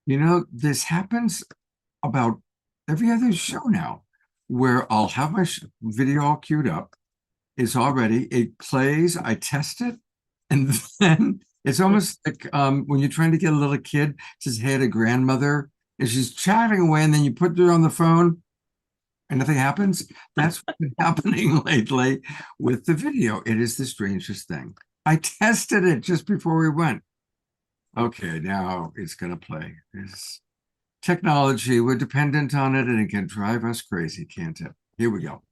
This happens about every other show now, where I'll have my video all queued up. It's all ready. It plays. I test it, and then it's almost like when you're trying to get a little kid to say hey to grandmother, and she's chatting away, and then you put her on the phone, and nothing happens. That's what's been happening lately with the video. It is the strangest thing. I tested it just before we went. Okay, now it's going to play. It's technology. We're dependent on it, and it can drive us crazy, can't it? Here we go.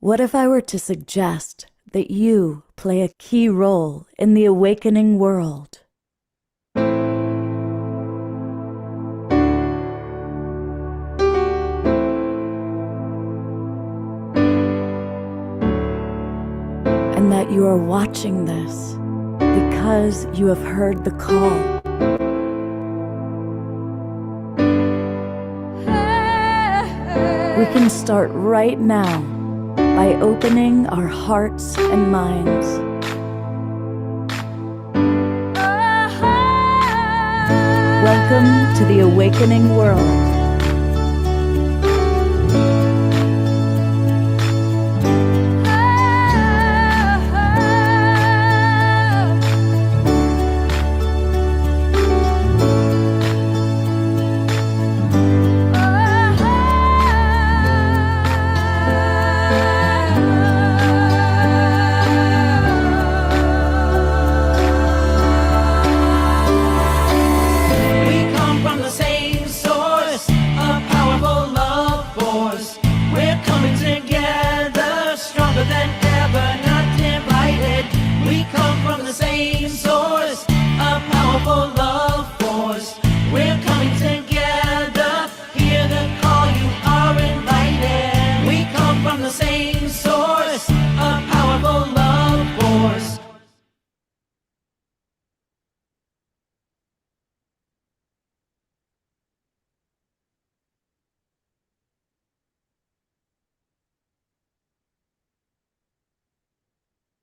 What if I were to suggest that you play a key role in the awakening world? And that you are watching this because you have heard the call. We can start right now by opening our hearts and minds. Welcome to the awakening world.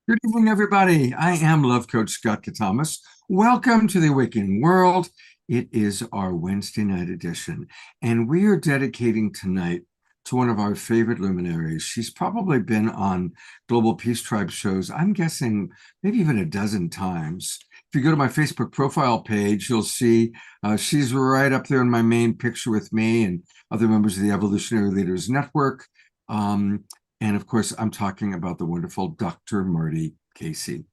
Good evening, everybody. I am Love Coach Scott Katamas. Welcome to the Awakening World. It is our Wednesday night edition, and we are dedicating tonight to one of our favorite luminaries. She's probably been on Global Peace Tribe shows, I'm guessing maybe even a dozen times. If you go to my Facebook profile page, you'll see she's right up there in my main picture with me and other members of the Evolutionary Leaders Network. And of course, I'm talking about the wonderful Dr. Marty Casey.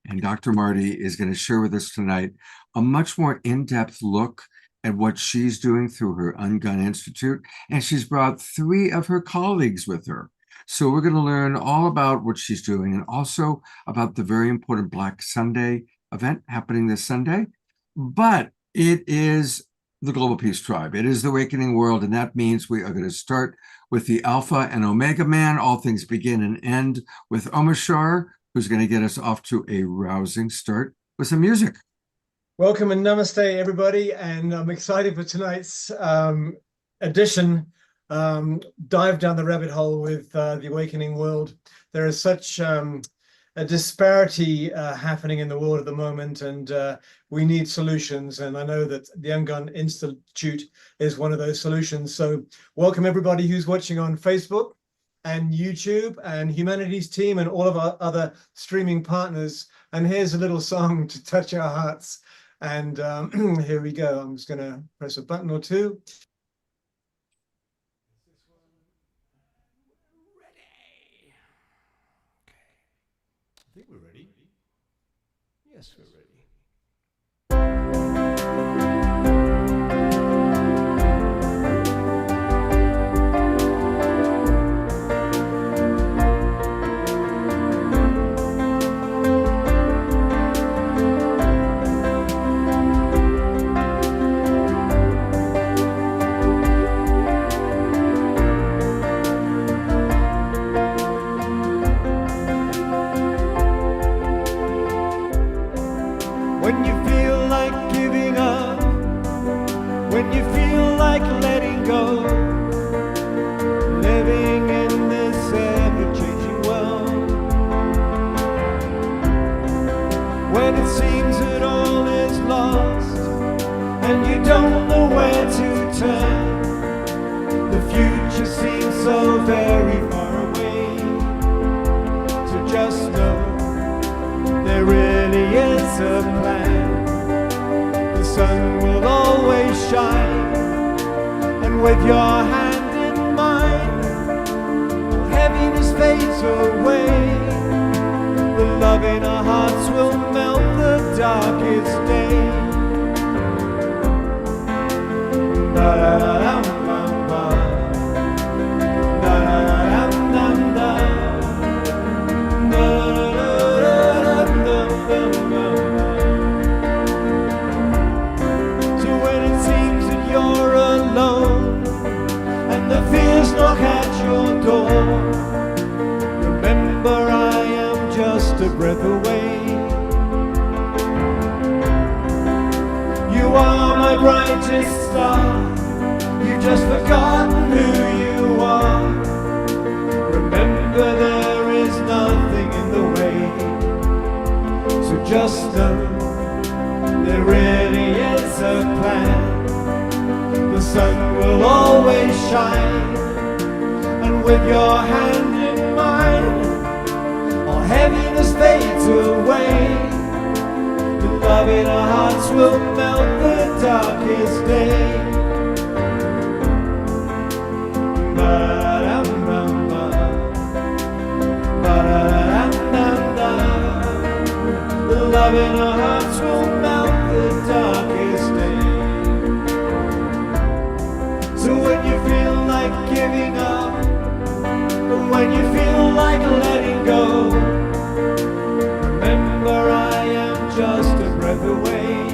And Dr. Marty is going to share with us tonight a much more in-depth look at what she's doing through her Ungun Institute. And she's brought 3 of her colleagues with her. So we're going to learn all about what she's doing and also about the very important Black Sunday event happening this Sunday. But it is the Global Peace Tribe. It is the Awakening World. And that means we are going to start with the Alpha and Omega Man. All things begin and end with Omashar, who's going to get us off to a rousing start with some music. Welcome and namaste, everybody. And I'm excited for tonight's edition. Dive down the rabbit hole with the Awakening World. There is such a disparity happening in the world at the moment, and we need solutions. And I know that the Ungun Institute is one of those solutions. So welcome everybody who's watching on Facebook and YouTube and Humanities Team and all of our other streaming partners. And here's a little song to touch our hearts. And here we go. I'm just going to press a button or two. I think we're ready. Yes, we're ready. with your hand in mine, heaviness fades away. The love in our hearts will melt the darkest day. Da da da da da, da da da da da, da da da da da. So when it seems that you're alone and the fears knock at your door, remember I am just a breath away. You are my brightest star, you've just forgotten who you are. Remember there is nothing in the way, so just know there really is a plan. The sun will always shine, and with your hand in mine, all heaviness fades away. The love in our hearts will melt the darkest day. Ba-da-dum-dum-ba, ba-da-dum-dum-da. The love in our hearts will melt the darkest day. So when you feel like giving up, and when you feel like letting go, remember I am just a breath away.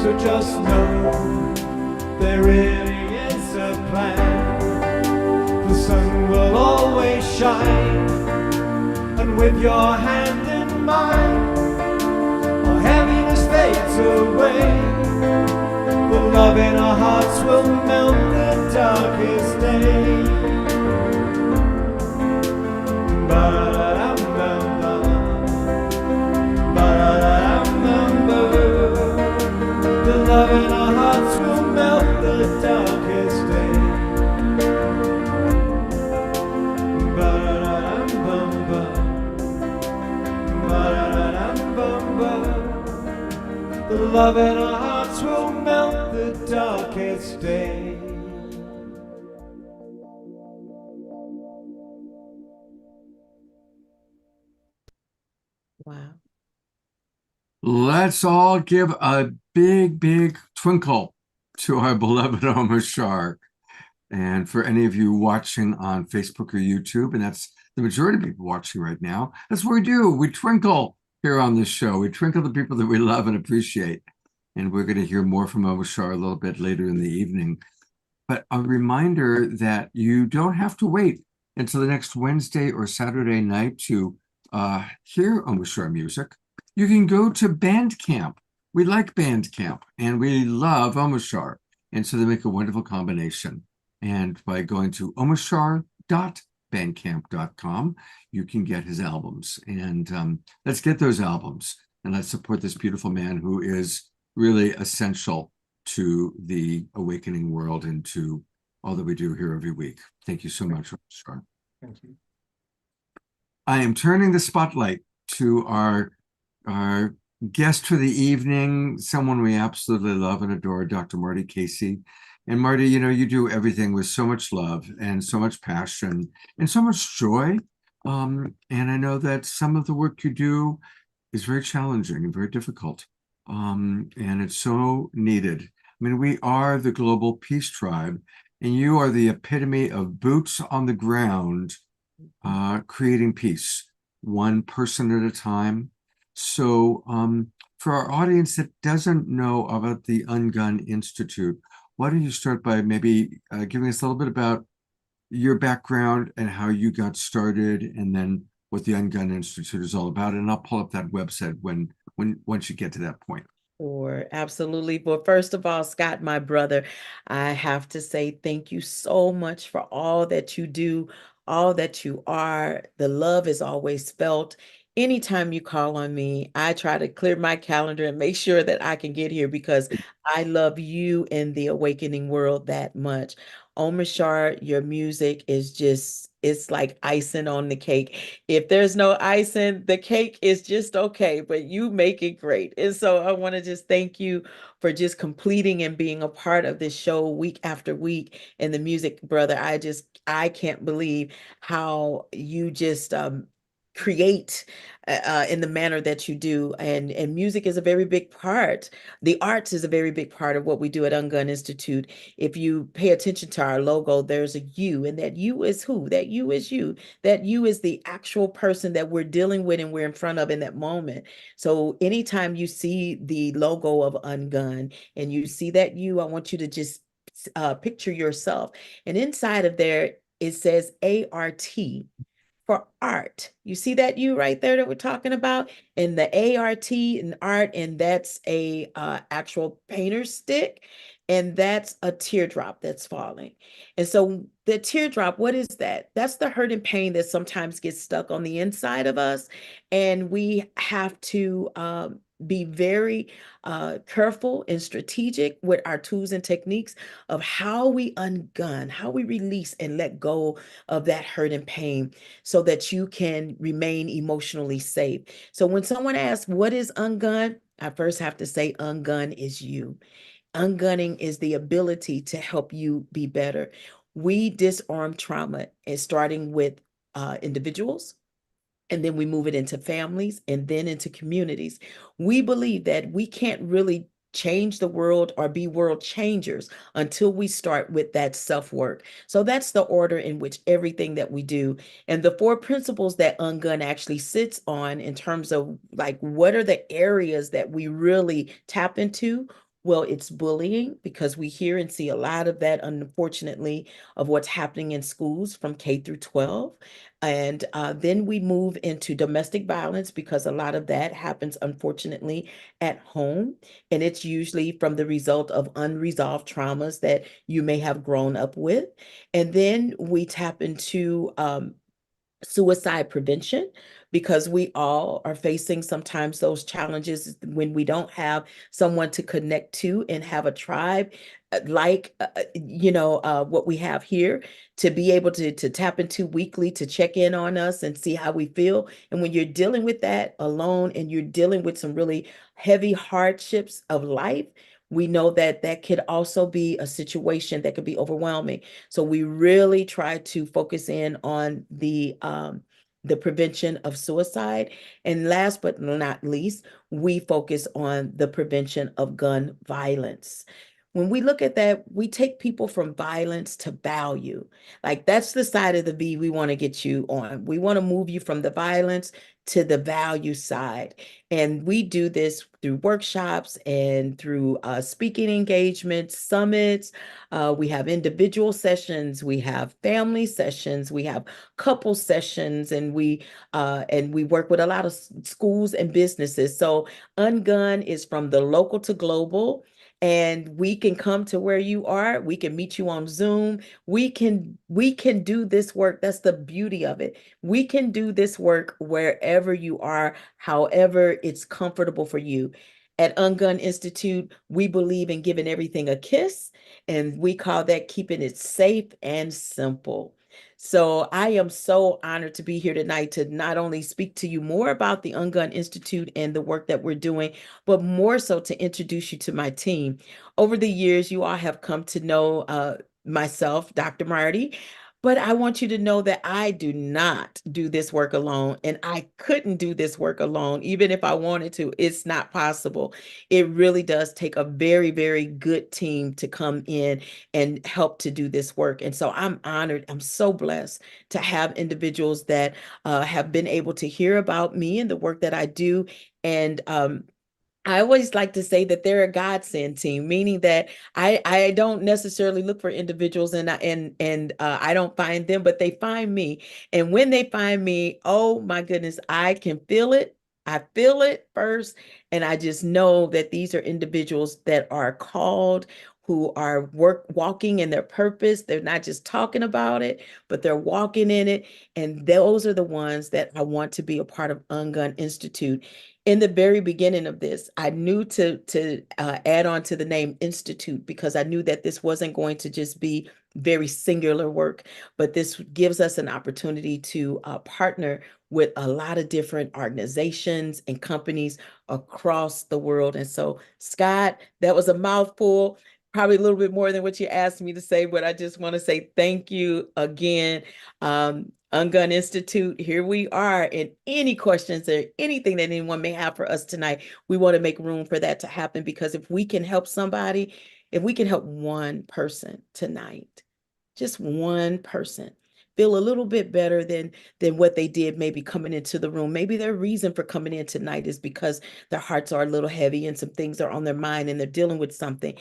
So just know there really is a plan. The sun will always shine, and with your hand in mine, all heaviness fades away. The love in our hearts will melt the darkest day. Ba-da-dum-dum-ba, ba-da-dum-dum-ba. The love in our hearts will melt the darkest day. Ba-da-dum-bum-ba, ba-da-dum-bum-ba. The love in our hearts will melt the darkest day. Wow. Let's all give a big, big twinkle to our beloved Omar Shar. And for any of you watching on Facebook or YouTube, and that's the majority of people watching right now, that's what we do. We twinkle here on this show. We twinkle the people that we love and appreciate. And we're going to hear more from Omar Shar a little bit later in the evening. But a reminder that you don't have to wait until the next Wednesday or Saturday night to hear Omar Shar music. You can go to Bandcamp. We like Bandcamp, and we love Omar Shar. And so they make a wonderful combination. And by going to omarshar.bandcamp.com, you can get his albums. And let's get those albums, and let's support this beautiful man who is really essential to the awakening world and to all that we do here every week. Thank you so much, Omar. Thank you. I am turning the spotlight to our guest for the evening, someone we absolutely love and adore, Dr. Marty Casey. And Marty, you know, you do everything with so much love and so much passion and so much joy. And I know that some of the work you do is very challenging and very difficult. And it's so needed. I mean, we are the global peace tribe, and you are the epitome of boots on the ground, creating peace, one person at a time. So for our audience that doesn't know about the Ungun Institute, why don't you start by maybe giving us a little bit about your background and how you got started, and then what the Ungun Institute is all about. And I'll pull up that website once you get to that point. Sure, absolutely. But first of all, Scott, my brother, I have to say thank you so much for all that you do, all that you are. The love is always felt. Anytime you call on me, I try to clear my calendar and make sure that I can get here because I love you and the awakening world that much. Omashar, your music is just, it's like icing on the cake. If there's no icing, the cake is just okay, but you make it great. And so I want to just thank you for just completing and being a part of this show week after week. And the music, brother, I can't believe how you just create in the manner that you do. And music is a very big part. The arts is a very big part of what we do at Ungun Institute. If you pay attention to our logo, there's a you, and that you is who? That you is you. That you is the actual person that we're dealing with and we're in front of in that moment. So anytime you see the logo of Ungun and you see that you, I want you to just picture yourself. And inside of there, it says ART for art. You see that you right there that we're talking about? And the ART and art, and that's a actual painter stick, and that's a teardrop that's falling. And so the teardrop, what is that? That's the hurt and pain that sometimes gets stuck on the inside of us. And we have to be very careful and strategic with our tools and techniques of how we ungun, how we release and let go of that hurt and pain so that you can remain emotionally safe. So when someone asks, what is ungun? I first have to say, ungun is you. Ungunning is the ability to help you be better. We disarm trauma, and starting with individuals, and then we move it into families and then into communities. We believe that we can't really change the world or be world changers until we start with that self-work. So that's the order in which everything that we do. And the four principles that Ungun actually sits on in terms of like, what are the areas that we really tap into? Well, it's bullying, because we hear and see a lot of that, unfortunately, of what's happening in schools from K through 12. And then we move into domestic violence, because a lot of that happens, unfortunately, at home. And it's usually from the result of unresolved traumas that you may have grown up with. And then we tap into suicide prevention, because we all are facing sometimes those challenges when we don't have someone to connect to and have a tribe what we have here, to be able to tap into weekly, to check in on us and see how we feel. And when you're dealing with that alone and you're dealing with some really heavy hardships of life, we know that that could also be a situation that could be overwhelming. So we really try to focus in on the prevention of suicide. And last but not least, we focus on the prevention of gun violence. When we look at that, we take people from violence to value. Like, that's the side of the V we want to get you on. We want to move you from the violence to the value side. And we do this through workshops and through speaking engagements, summits. We have individual sessions, we have family sessions, we have couple sessions, and we work with a lot of schools and businesses. So Ungun is from the local to global. And we can come to where you are. We can meet you on Zoom. We can do this work. That's the beauty of it. We can do this work wherever you are, however it's comfortable for you. At Ungun Institute, we believe in giving everything a kiss, and we call that keeping it safe and simple. So I am so honored to be here tonight to not only speak to you more about the Ungun Institute and the work that we're doing, but more so to introduce you to my team. Over the years, you all have come to know myself, Dr. Marty, but I want you to know that I do not do this work alone, and I couldn't do this work alone. Even if I wanted to, it's not possible. It really does take a very, very good team to come in and help to do this work. And so I'm honored. I'm so blessed to have individuals that have been able to hear about me and the work that I do. And I always like to say that they're a godsend team, meaning that I don't necessarily look for individuals, and I don't find them, but they find me. And when they find me, oh my goodness, I can feel it. I feel it first, and I just know that these are individuals that are called, who are walking in their purpose. They're not just talking about it, but they're walking in it. And those are the ones that I want to be a part of Ungun Institute. In the very beginning of this, I knew to add on to the name Institute, because I knew that this wasn't going to just be very singular work, but this gives us an opportunity to partner with a lot of different organizations and companies across the world. And so, Scott, that was a mouthful, probably a little bit more than what you asked me to say, but I just want to say thank you again. Ungun Institute, here we are. And any questions or anything that anyone may have for us tonight, we want to make room for that to happen, because if we can help somebody, if we can help one person tonight, just one person, feel a little bit better than what they did maybe coming into the room. Maybe their reason for coming in tonight is because their hearts are a little heavy and some things are on their mind and they're dealing with something.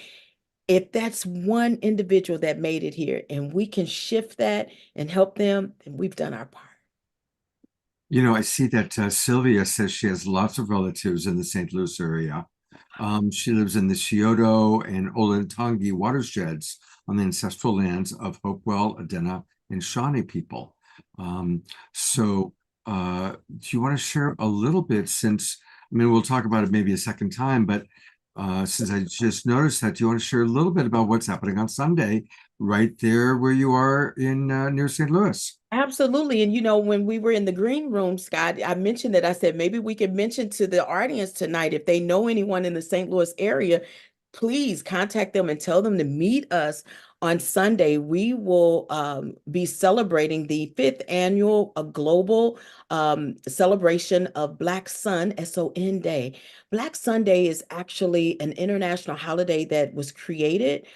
If that's one individual that made it here and we can shift that and help them, then we've done our part. You know, I see that Sylvia says she has lots of relatives in the St. Louis area. She lives in the Scioto and Olentangy watersheds on the ancestral lands of Hopewell, Adena, and Shawnee people. So do you want to share a little bit, since, I mean, we'll talk about it maybe a second time, but since I just noticed that, do you want to share a little bit about what's happening on Sunday right there where you are in near St. Louis? Absolutely. And, you know, when we were in the green room, Scott, I mentioned that I said, maybe we could mention to the audience tonight, if they know anyone in the St. Louis area, please contact them and tell them to meet us on Sunday. We will be celebrating the 5th annual global celebration of Black Sun, S-O-N Day. Black Sunday is actually an international holiday that was created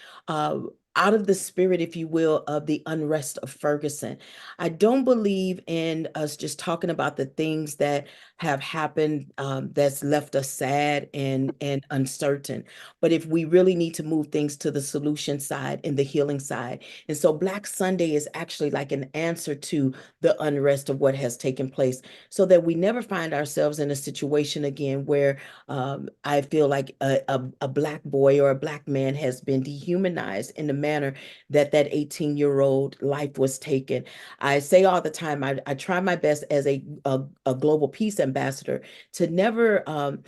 out of the spirit, if you will, of the unrest of Ferguson. I don't believe in us just talking about the things that have happened that's left us sad and uncertain. But if we really need to move things to the solution side and the healing side. And so Black Sunday is actually like an answer to the unrest of what has taken place, so that we never find ourselves in a situation again where I feel like a Black boy or a Black man has been dehumanized in the manner that 18-year-old life was taken. I say all the time, I try my best as a global peace ambassador to never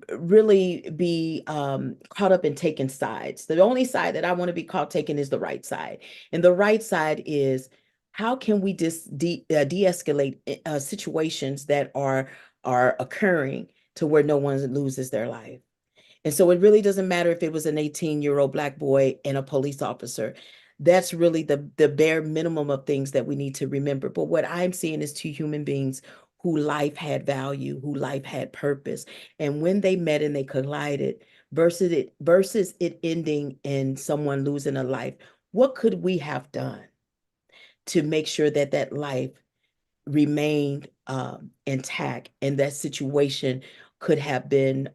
really be caught up in taking sides. The only side that I want to be caught taking is the right side. And the right side is, how can we de-escalate situations that are occurring to where no one loses their life? And so it really doesn't matter if it was an 18-year-old Black boy and a police officer. That's really the bare minimum of things that we need to remember. But what I'm seeing is two human beings who life had value, who life had purpose. And when they met and they collided, versus it ending in someone losing a life, what could we have done to make sure that that life remained intact and that situation could have been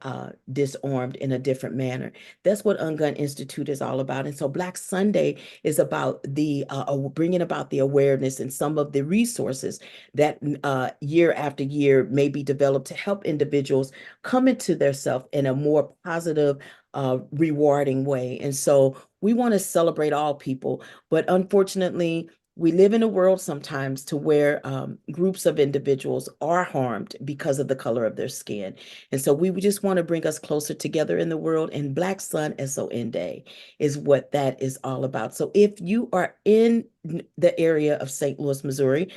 disarmed in a different manner? That's what Ungun Institute is all about. And so Black Sunday is about the bringing about the awareness and some of the resources that year after year may be developed to help individuals come into their self in a more positive, rewarding way. And so we want to celebrate all people, but unfortunately, we live in a world sometimes to where groups of individuals are harmed because of the color of their skin. And so we just want to bring us closer together in the world. And Black Sun, S-O-N Day, is what that is all about. So if you are in the area of St. Louis, Missouri,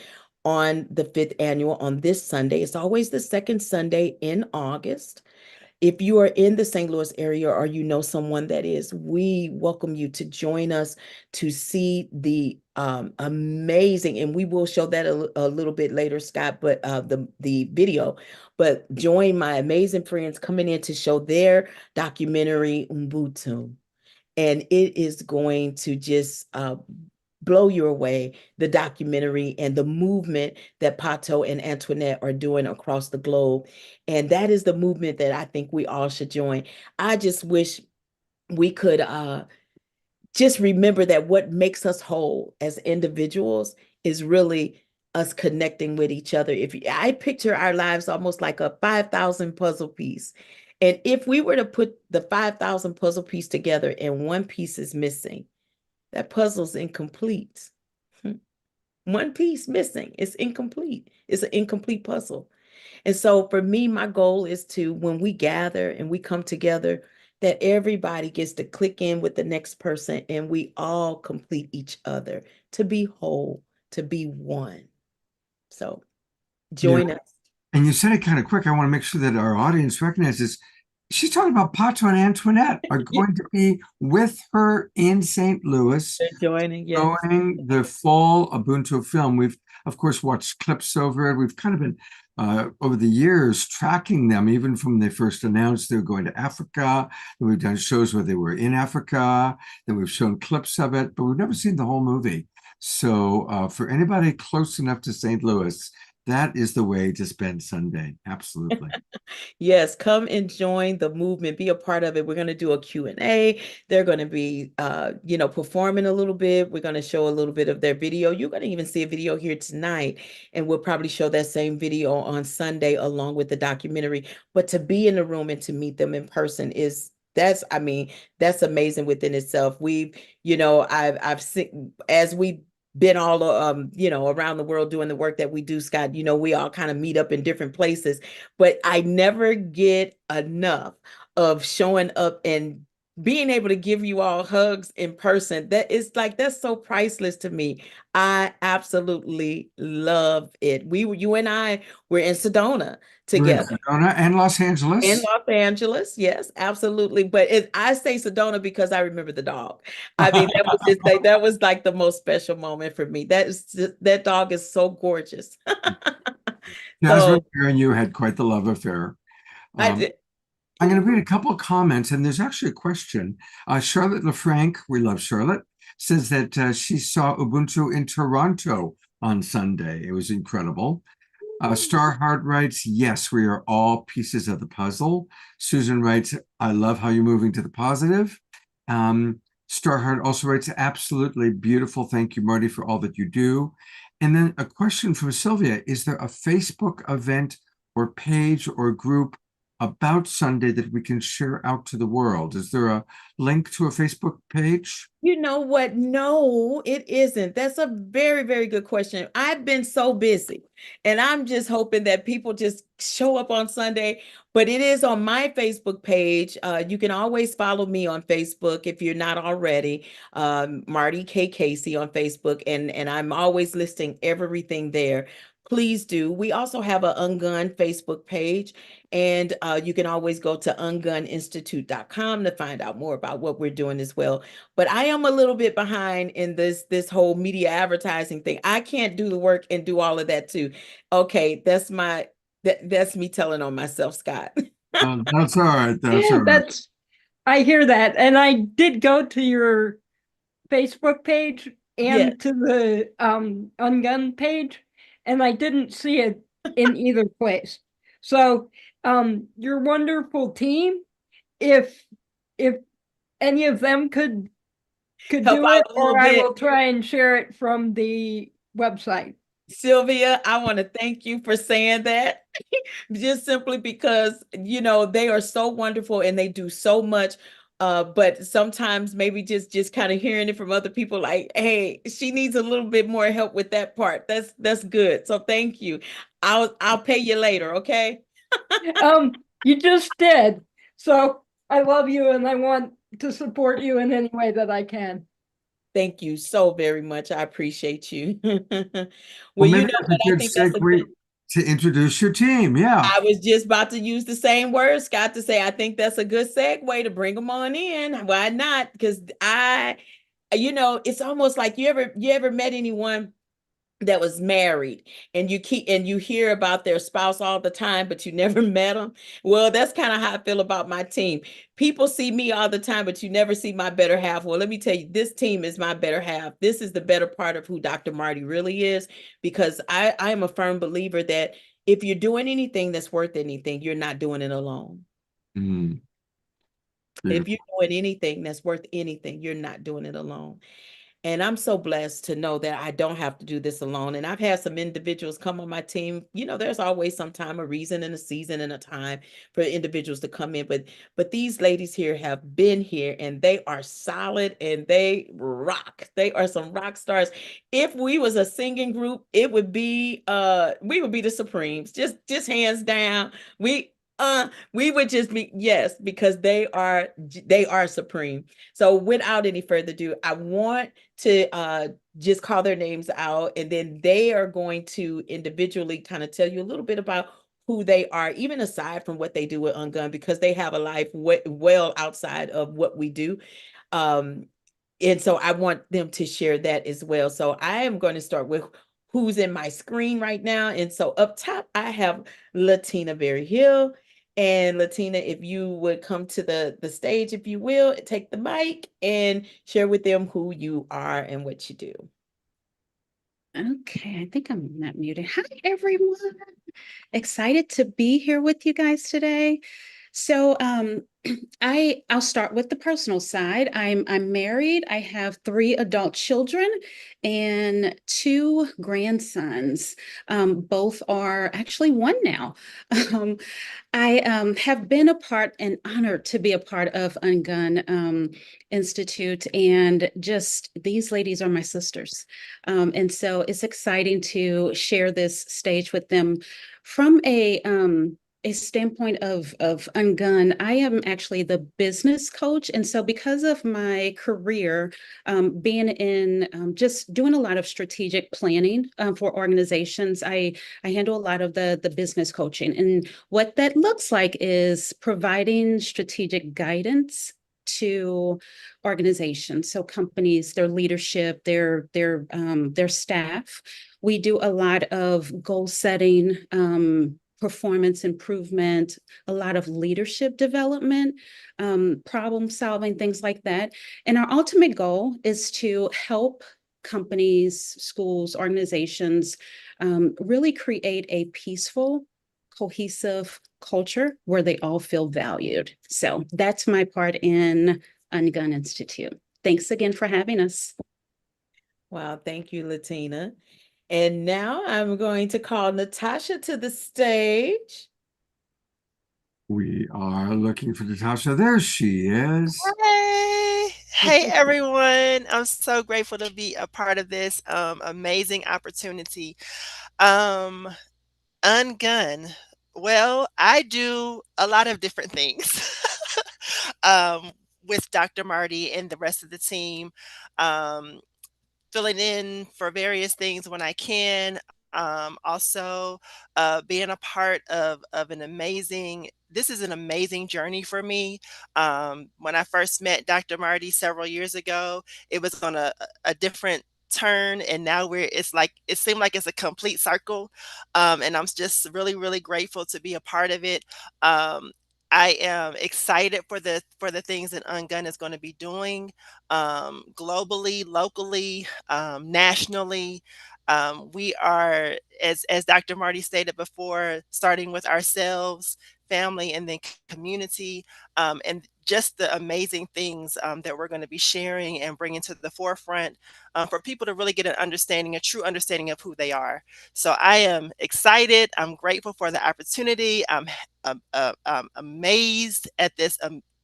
on the 5th annual, on this Sunday, it's always the second Sunday in August. If you are in the St. Louis area or you know someone that is, we welcome you to join us to see the amazing, and we will show that a little bit later, Scott, but the video. But join my amazing friends coming in to show their documentary, Ubuntu. And it is going to just blow you away, the documentary and the movement that Pato and Antoinette are doing across the globe. And that is the movement that I think we all should join. I just wish we could just remember that what makes us whole as individuals is really us connecting with each other. I picture our lives almost like a 5,000 puzzle piece. And if we were to put the 5,000 puzzle piece together and one piece is missing, that puzzle's incomplete. One piece missing, it's incomplete. It's an incomplete puzzle. And so for me, my goal is to, when we gather and we come together, that everybody gets to click in with the next person and we all complete each other to be whole, to be one. So join us. And you said it kind of quick. I want to make sure that our audience recognizes she's talking about Pato and Antoinette are going to be with her in St. Louis, Joining, yes. showing the full Ubuntu film. We've, of course, watched clips over it. We've kind of been, over the years, tracking them, even from they first announced they were going to Africa. And we've done shows where they were in Africa. Then we've shown clips of it, but we've never seen the whole movie. So for anybody close enough to St. Louis, that is the way to spend Sunday. Absolutely. Yes, come and join the movement, be a part of it. We're going to do a Q&A. They're going to be, performing a little bit. We're going to show a little bit of their video. You're going to even see a video here tonight, and we'll probably show that same video on Sunday along with the documentary. But to be in the room and to meet them in person that's amazing within itself. I've seen, as we've been all around the world doing the work that we do, Scott, we all kind of meet up in different places, but I never get enough of showing up and being able to give you all hugs in person. That's so priceless to me. I absolutely love it. You and I were in Sedona together. We're in Sedona and Los Angeles. In Los Angeles, yes, absolutely. But I say Sedona because I remember the dog. I mean, that was like the most special moment for me. That dog is so gorgeous. Jasmine and you had quite the love affair. I did. I'm going to read a couple of comments, and there's actually a question. Charlotte LeFranc, we love Charlotte, says that she saw Ubuntu in Toronto on Sunday. It was incredible. Starheart writes, yes, we are all pieces of the puzzle. Susan writes, I love how you're moving to the positive. Starheart also writes, absolutely beautiful. Thank you, Marty, for all that you do. And then a question from Sylvia, is there a Facebook event or page or group about Sunday that we can share out to the world? Is there a link to a Facebook page? You know what? No, it isn't. That's a very, very good question. I've been so busy, and I'm just hoping that people just show up on Sunday. But it is on my Facebook page. You can always follow me on Facebook if you're not already. Marty K. Casey on Facebook, and I'm always listing everything there. Please do. We also have an Ungun Facebook page, and you can always go to unguninstitute.com to find out more about what we're doing as well. But I am a little bit behind in this whole media advertising thing. I can't do the work and do all of that too. Okay, that's me telling on myself, Scott. That's all right. That's all right. I hear that. And I did go to your Facebook page and to the Ungun page, and I didn't see it in either place. So your wonderful team, if any of them could do it, or I will try and share it from the website. Sylvia, I want to thank you for saying that, just simply because, they are so wonderful and they do so much. But sometimes maybe just kind of hearing it from other people, like, hey, she needs a little bit more help with that part. That's good. So thank you. I'll pay you later, okay? You just did. So I love you and I want to support you in any way that I can. Thank you so very much. I appreciate you. Well, maybe that's a good segue to introduce your team. Yeah. I was just about to use the same words, Scott, to say, I think that's a good segue to bring them on in. Why not? Because it's almost like you ever met anyone that was married and you hear about their spouse all the time, but you never met them. Well, that's kind of how I feel about my team. People see me all the time, but you never see my better half. Well, let me tell you, this team is my better half. This is the better part of who Dr. Marty really is, because I am a firm believer that if you're doing anything that's worth anything, you're not doing it alone. If you're doing anything that's worth anything, you're not doing it alone. And I'm so blessed to know that I don't have to do this alone. And I've had some individuals come on my team. You know, there's always some time, a reason and a season and a time for individuals to come in. But these ladies here have been here and they are solid and they rock. They are some rock stars. If we was a singing group, it would be we would be the Supremes. Just hands down. We would just be, yes, because they are supreme. So without any further ado, I want to just call their names out, and then they are going to individually kind of tell you a little bit about who they are, even aside from what they do with Ungun, because they have a life well outside of what we do. And so I want them to share that as well. So I am going to start with who's in my screen right now. And so up top, I have Latina Berry Hill. And Latina, if you would come to the stage, if you will, take the mic and share with them who you are and what you do. Okay, I think I'm not muted. Hi, everyone. Excited to be here with you guys today. So, I'll start with the personal side. I'm married. I have 3 adult children and 2 grandsons. Both are actually 1 now. Um, I have been a part and honored to be a part of Ungun Institute, and just these ladies are my sisters. And so it's exciting to share this stage with them from a standpoint of Ungun. I am actually the business coach. And so because of my career, being in just doing a lot of strategic planning for organizations, I handle a lot of the business coaching. And what that looks like is providing strategic guidance to organizations, so companies, their leadership, their staff. We do a lot of goal setting, performance improvement, a lot of leadership development, problem solving, things like that. And our ultimate goal is to help companies, schools, organizations really create a peaceful, cohesive culture where they all feel valued. So that's my part in Ungun Institute. Thanks again for having us. Wow, thank you, Latina. And now I'm going to call Natasha to the stage. We are looking for Natasha. There she is. Hey everyone. I'm so grateful to be a part of this amazing opportunity. Um, Ungun. Well, I do a lot of different things um, with Dr. Marty and the rest of the team. Um, Filling in for various things when I can. Also, being a part of an amazing. This is an amazing journey for me. When I first met Dr. Marty several years ago, it was on a different turn, and now it's like it seemed like it's a complete circle. And I'm just really grateful to be a part of it. Um, I am excited for the things that Ungun is going to be doing globally, locally, nationally. We are, as Dr. Marty stated before, starting with ourselves, family, and then community, and just the amazing things that we're going to be sharing and bringing to the forefront for people to really get an understanding, a true understanding of who they are. So I am excited. I'm grateful for the opportunity. I'm amazed at this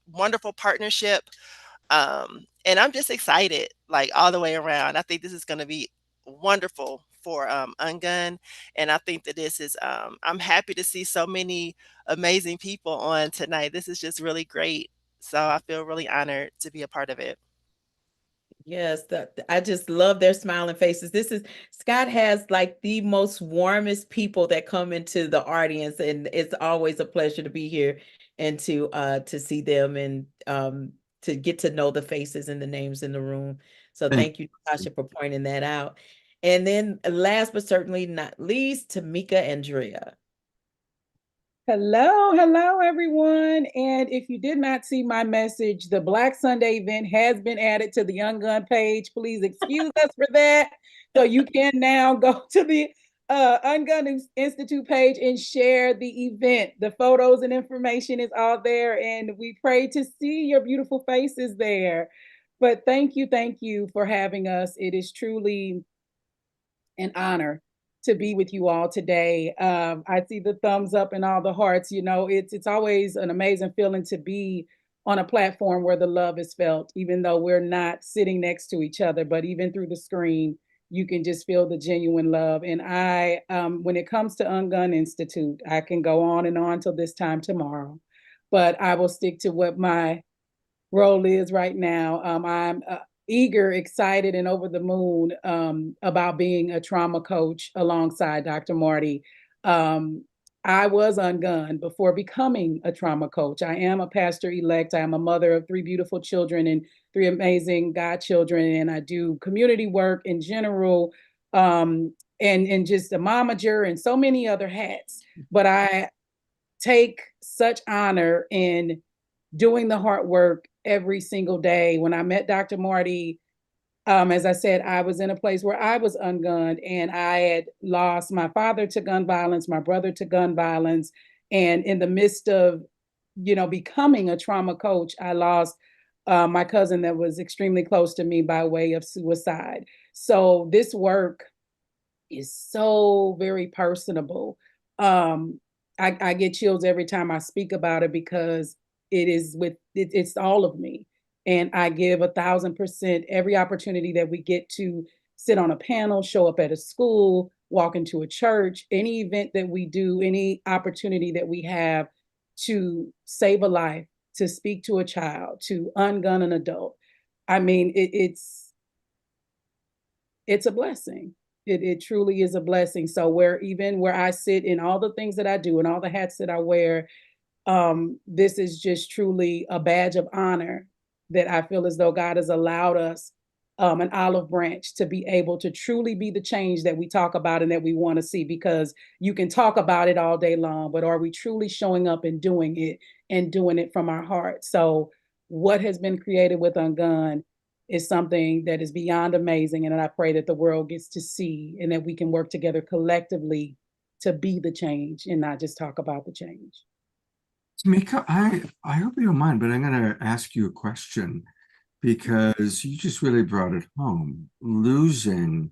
wonderful partnership. And I'm just excited, like all the way around. I think this is going to be wonderful for Ungun, and I think that this is. I'm happy to see so many amazing people on tonight. This is just really great. So I feel really honored to be a part of it. Yes, I just love their smiling faces. Scott has like the most warmest people that come into the audience, and it's always a pleasure to be here and to see them and to get to know the faces and the names in the room. So Thank thank you, Natasha, for pointing that out. And then last but certainly not least, Tamika Andrea. Hello, everyone. And if you did not see my message, the Black Sunday event has been added to the Young Gun page. Please excuse us for that. So you can now go to the Ungun Institute page and share the event. The photos and information is all there. And we pray to see your beautiful faces there. But thank you for having us. It is truly an honor to be with you all today. I see the thumbs up and all the hearts. You know, it's always an amazing feeling to be on a platform where the love is felt, even though we're not sitting next to each other, but even through the screen, you can just feel the genuine love. And when it comes to Ungun Institute, I can go on and on till this time tomorrow, but I will stick to what my role is right now. I'm eager, excited, and over the moon about being a trauma coach alongside Dr. Marty. I was ungunned before becoming a trauma coach. I am a pastor elect. I am a mother of 3 beautiful children and 3 amazing godchildren, and I do community work in general, and just a momager and so many other hats. But I take such honor in doing the hard work every single day. When I met Dr. Marty, as I said, I was in a place where I was ungunned, and I had lost my father to gun violence, my brother to gun violence. And in the midst of, becoming a trauma coach, I lost my cousin that was extremely close to me by way of suicide. So this work is so very personable. I get chills every time I speak about it because it's all of me. And I give 1,000% every opportunity that we get to sit on a panel, show up at a school, walk into a church, any event that we do, any opportunity that we have to save a life, to speak to a child, to ungun an adult. I mean, it's a blessing. It truly is a blessing. So where I sit in all the things that I do and all the hats that I wear, this is just truly a badge of honor that I feel as though God has allowed us, an olive branch, to be able to truly be the change that we talk about and that we want to see. Because you can talk about it all day long, but are we truly showing up and doing it from our heart? So what has been created with Ungun is something that is beyond amazing. And I pray that the world gets to see and that we can work together collectively to be the change and not just talk about the change. Tamika, I hope you don't mind, but I'm going to ask you a question because you just really brought it home. Losing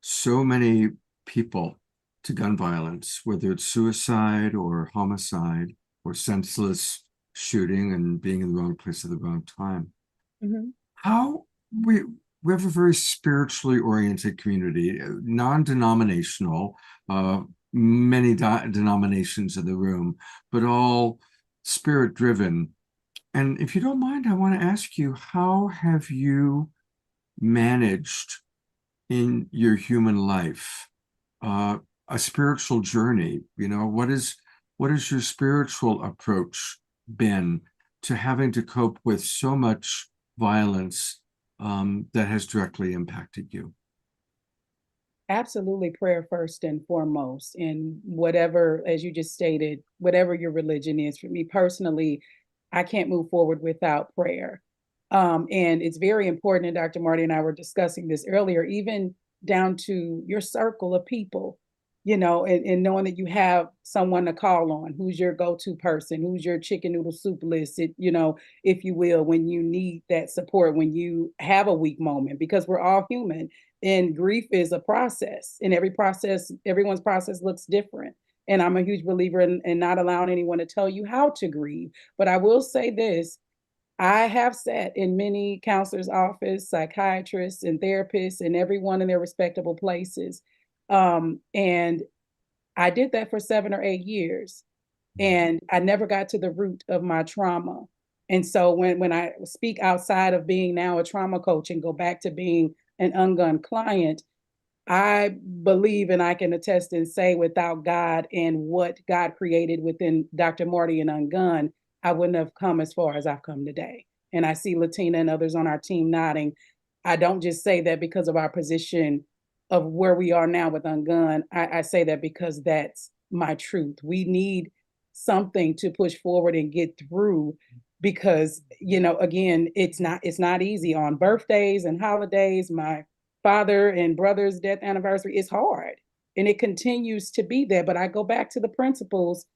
so many people to gun violence, whether it's suicide or homicide or senseless shooting and being in the wrong place at the wrong time. Mhm. How we have a very spiritually oriented community, non-denominational, many denominations in the room, but all spirit driven. And if you don't mind, I want to ask you, how have you managed in your human life a spiritual journey? What is your spiritual approach been to having to cope with so much violence that has directly impacted you? Absolutely, prayer first and foremost. And whatever, as you just stated, whatever your religion is, for me personally, I can't move forward without prayer. And it's very important, and Dr. Marty and I were discussing this earlier, even down to your circle of people, and knowing that you have someone to call on, who's your go-to person, who's your chicken noodle soup list, if you will, when you need that support, when you have a weak moment, because we're all human. And grief is a process, and everyone's process looks different. And I'm a huge believer in not allowing anyone to tell you how to grieve. But I will say this: I have sat in many counselors' office, psychiatrists and therapists, and everyone in their respectable places. And I did that for 7 or 8 years, and I never got to the root of my trauma. And so when I speak outside of being now a trauma coach and go back to being an ungunned client, I believe, and I can attest and say, without God and what God created within Dr. Marty and Ungun, I wouldn't have come as far as I've come today. And I see Latina and others on our team nodding. I don't just say that because of our position of where we are now with Ungun. I say that because that's my truth. We need something to push forward and get through, because, again, it's not easy on birthdays and holidays. My father and brother's death anniversary is hard, and it continues to be there. But I go back to the principles,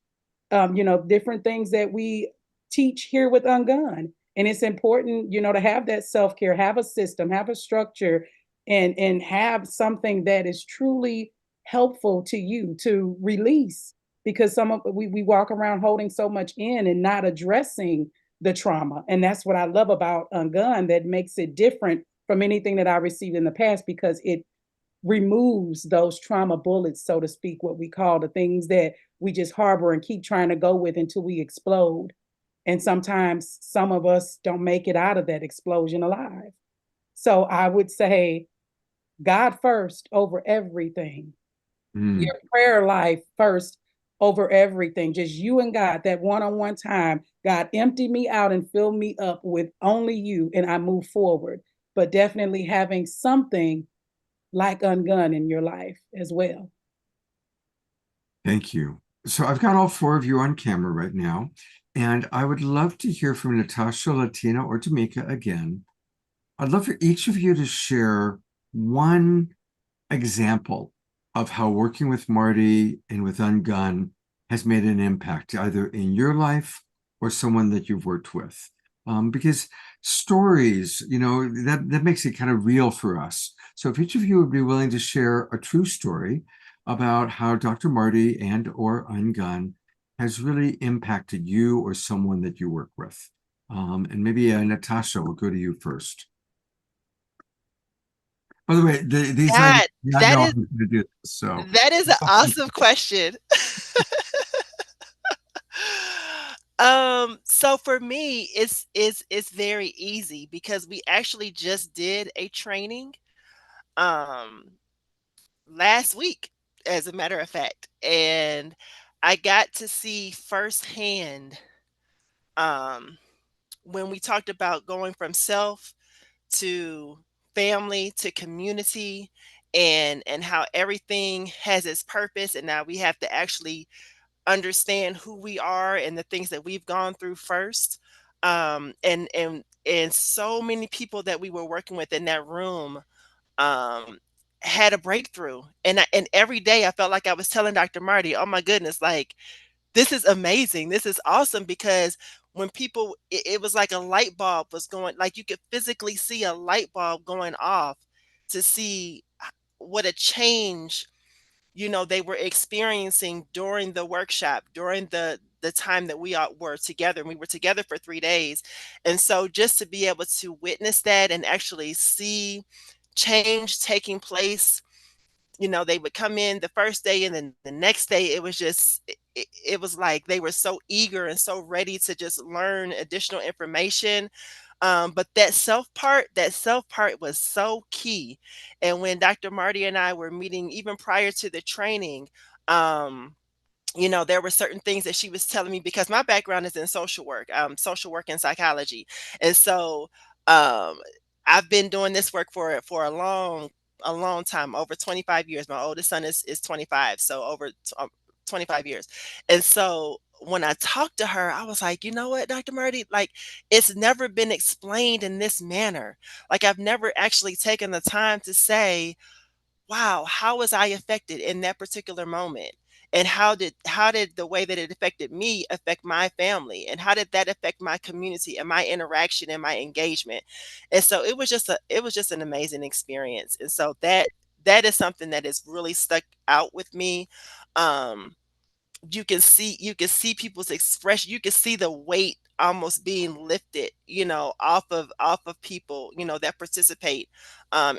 different things that we teach here with Ungun. And it's important, to have that self-care, have a system, have a structure, and have something that is truly helpful to you to release, because we walk around holding so much in and not addressing the trauma. And that's what I love about Ungun, that makes it different from anything that I received in the past, because it removes those trauma bullets, so to speak, what we call the things that we just harbor and keep trying to go with until we explode. And sometimes some of us don't make it out of that explosion alive. So I would say God first over everything. Your prayer life first over everything. Just you and God, that one-on-one time. God, empty me out and fill me up with only you, and I move forward. But definitely having something like Ungun in your life as well. Thank you. So I've got all four of you on camera right now, and I would love to hear from Natasha, Latina, or Tamika again. I'd love for each of you to share one example of how working with Marty and with Ungun has made an impact, either in your life or someone that you've worked with. Because stories, that makes it kind of real for us. So if each of you would be willing to share a true story about how Dr. Marty and or Ungun has really impacted you or someone that you work with. And maybe Natasha, will go to you first. By the way, these That I that know is I'm going to do this, so that is an awesome question. So for me, it's very easy because we actually just did a training um last week, as a matter of fact, and I got to see firsthand um when we talked about going from self to family to community, and how everything has its purpose, and now we have to actually understand who we are and the things that we've gone through first. And so many people that we were working with in that room um had a breakthrough. And every day I felt like I was telling Dr. Marty, oh my goodness, like this is amazing. This is awesome, because when people, it was like a light bulb was going, like you could physically see a light bulb going off to see what a change, they were experiencing during the workshop, during the time that we all were together. And we were together for 3 days. And so just to be able to witness that and actually see change taking place, they would come in the first day, and then the next day it was just it was like they were so eager and so ready to just learn additional information. But that self part was so key. And when Dr. Marty and I were meeting even prior to the training, um, there were certain things that she was telling me, because my background is in social work and psychology. And so um, I've been doing this work for a long time, over 25 years. My oldest son is 25, so over 25 years. And so when I talked to her, I was like, you know what, Dr. Marty, like it's never been explained in this manner. Like I've never actually taken the time to say, wow, how was I affected in that particular moment? And how did the way that it affected me affect my family? And how did that affect my community and my interaction and my engagement? And so it was just an amazing experience. And so that is something that has really stuck out with me. Um, you can see people's expression. You can see the weight almost being lifted, off of people, that participate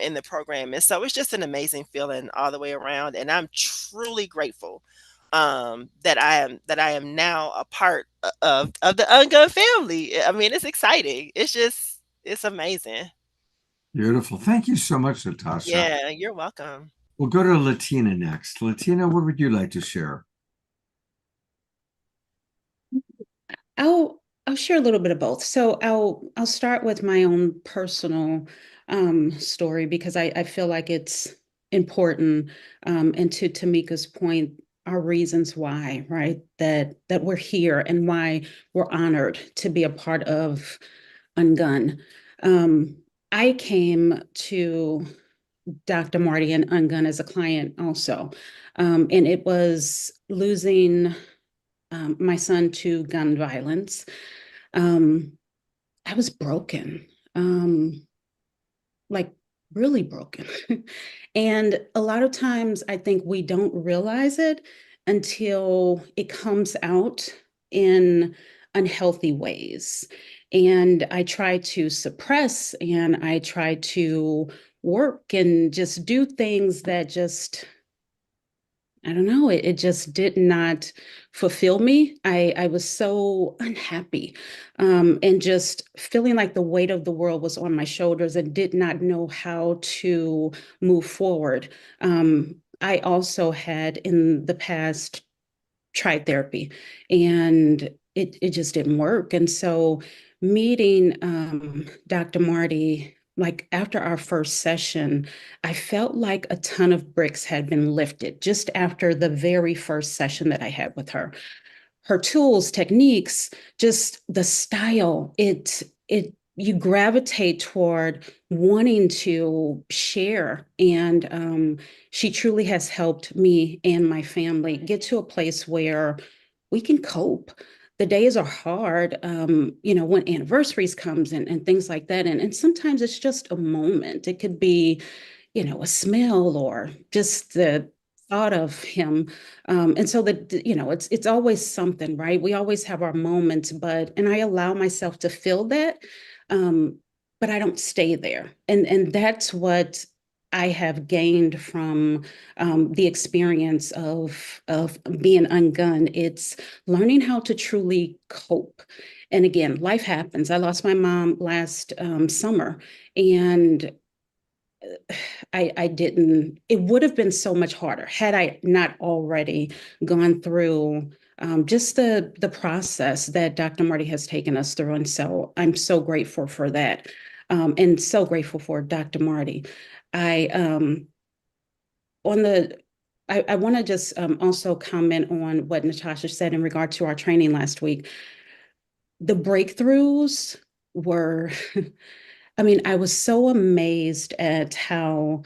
in the program. And so it's just an amazing feeling all the way around. And I'm truly grateful that I am now a part of the Ungun family. I mean, it's exciting. It's amazing. beautiful. Thank you so much, Natasha. Yeah, you're welcome. We'll go to Latina next. Latina, what would you like to share? I'll share a little bit of both. So I'll start with my own personal story, because I feel like it's important. And to Tamika's point, our reasons why, right? That we're here and why we're honored to be a part of Ungun. I came to Dr. Marty and Ungun as a client also. And it was losing my son to gun violence. Um, I was broken, like really broken. And a lot of times I think we don't realize it until it comes out in unhealthy ways. And I try to suppress and I try to work and just do things that just, I don't know, it just did not fulfill me. I was so unhappy, and just feeling like the weight of the world was on my shoulders and did not know how to move forward. I also had in the past tried therapy and it just didn't work. And so meeting Dr. Marty, like after our first session, I felt like a ton of bricks had been lifted just after the very first session that I had with her. Her tools, techniques, just the style, it you gravitate toward wanting to share. And she truly has helped me and my family get to a place where we can cope. The days are hard, when anniversaries comes and things like that. And sometimes it's just a moment. It could be, a smell or just the thought of him. And so that, it's always something, right? We always have our moments, and I allow myself to feel that. But I don't stay there. And that's what I have gained from the experience of being ungunned. It's learning how to truly cope. And again, life happens. I lost my mom last summer, and I didn't, it would have been so much harder had I not already gone through just the process that Dr. Marty has taken us through. And so I'm so grateful for that, and so grateful for Dr. Marty. I on the I want to just also comment on what Natasha said in regard to our training last week. The breakthroughs were I mean, I was so amazed at how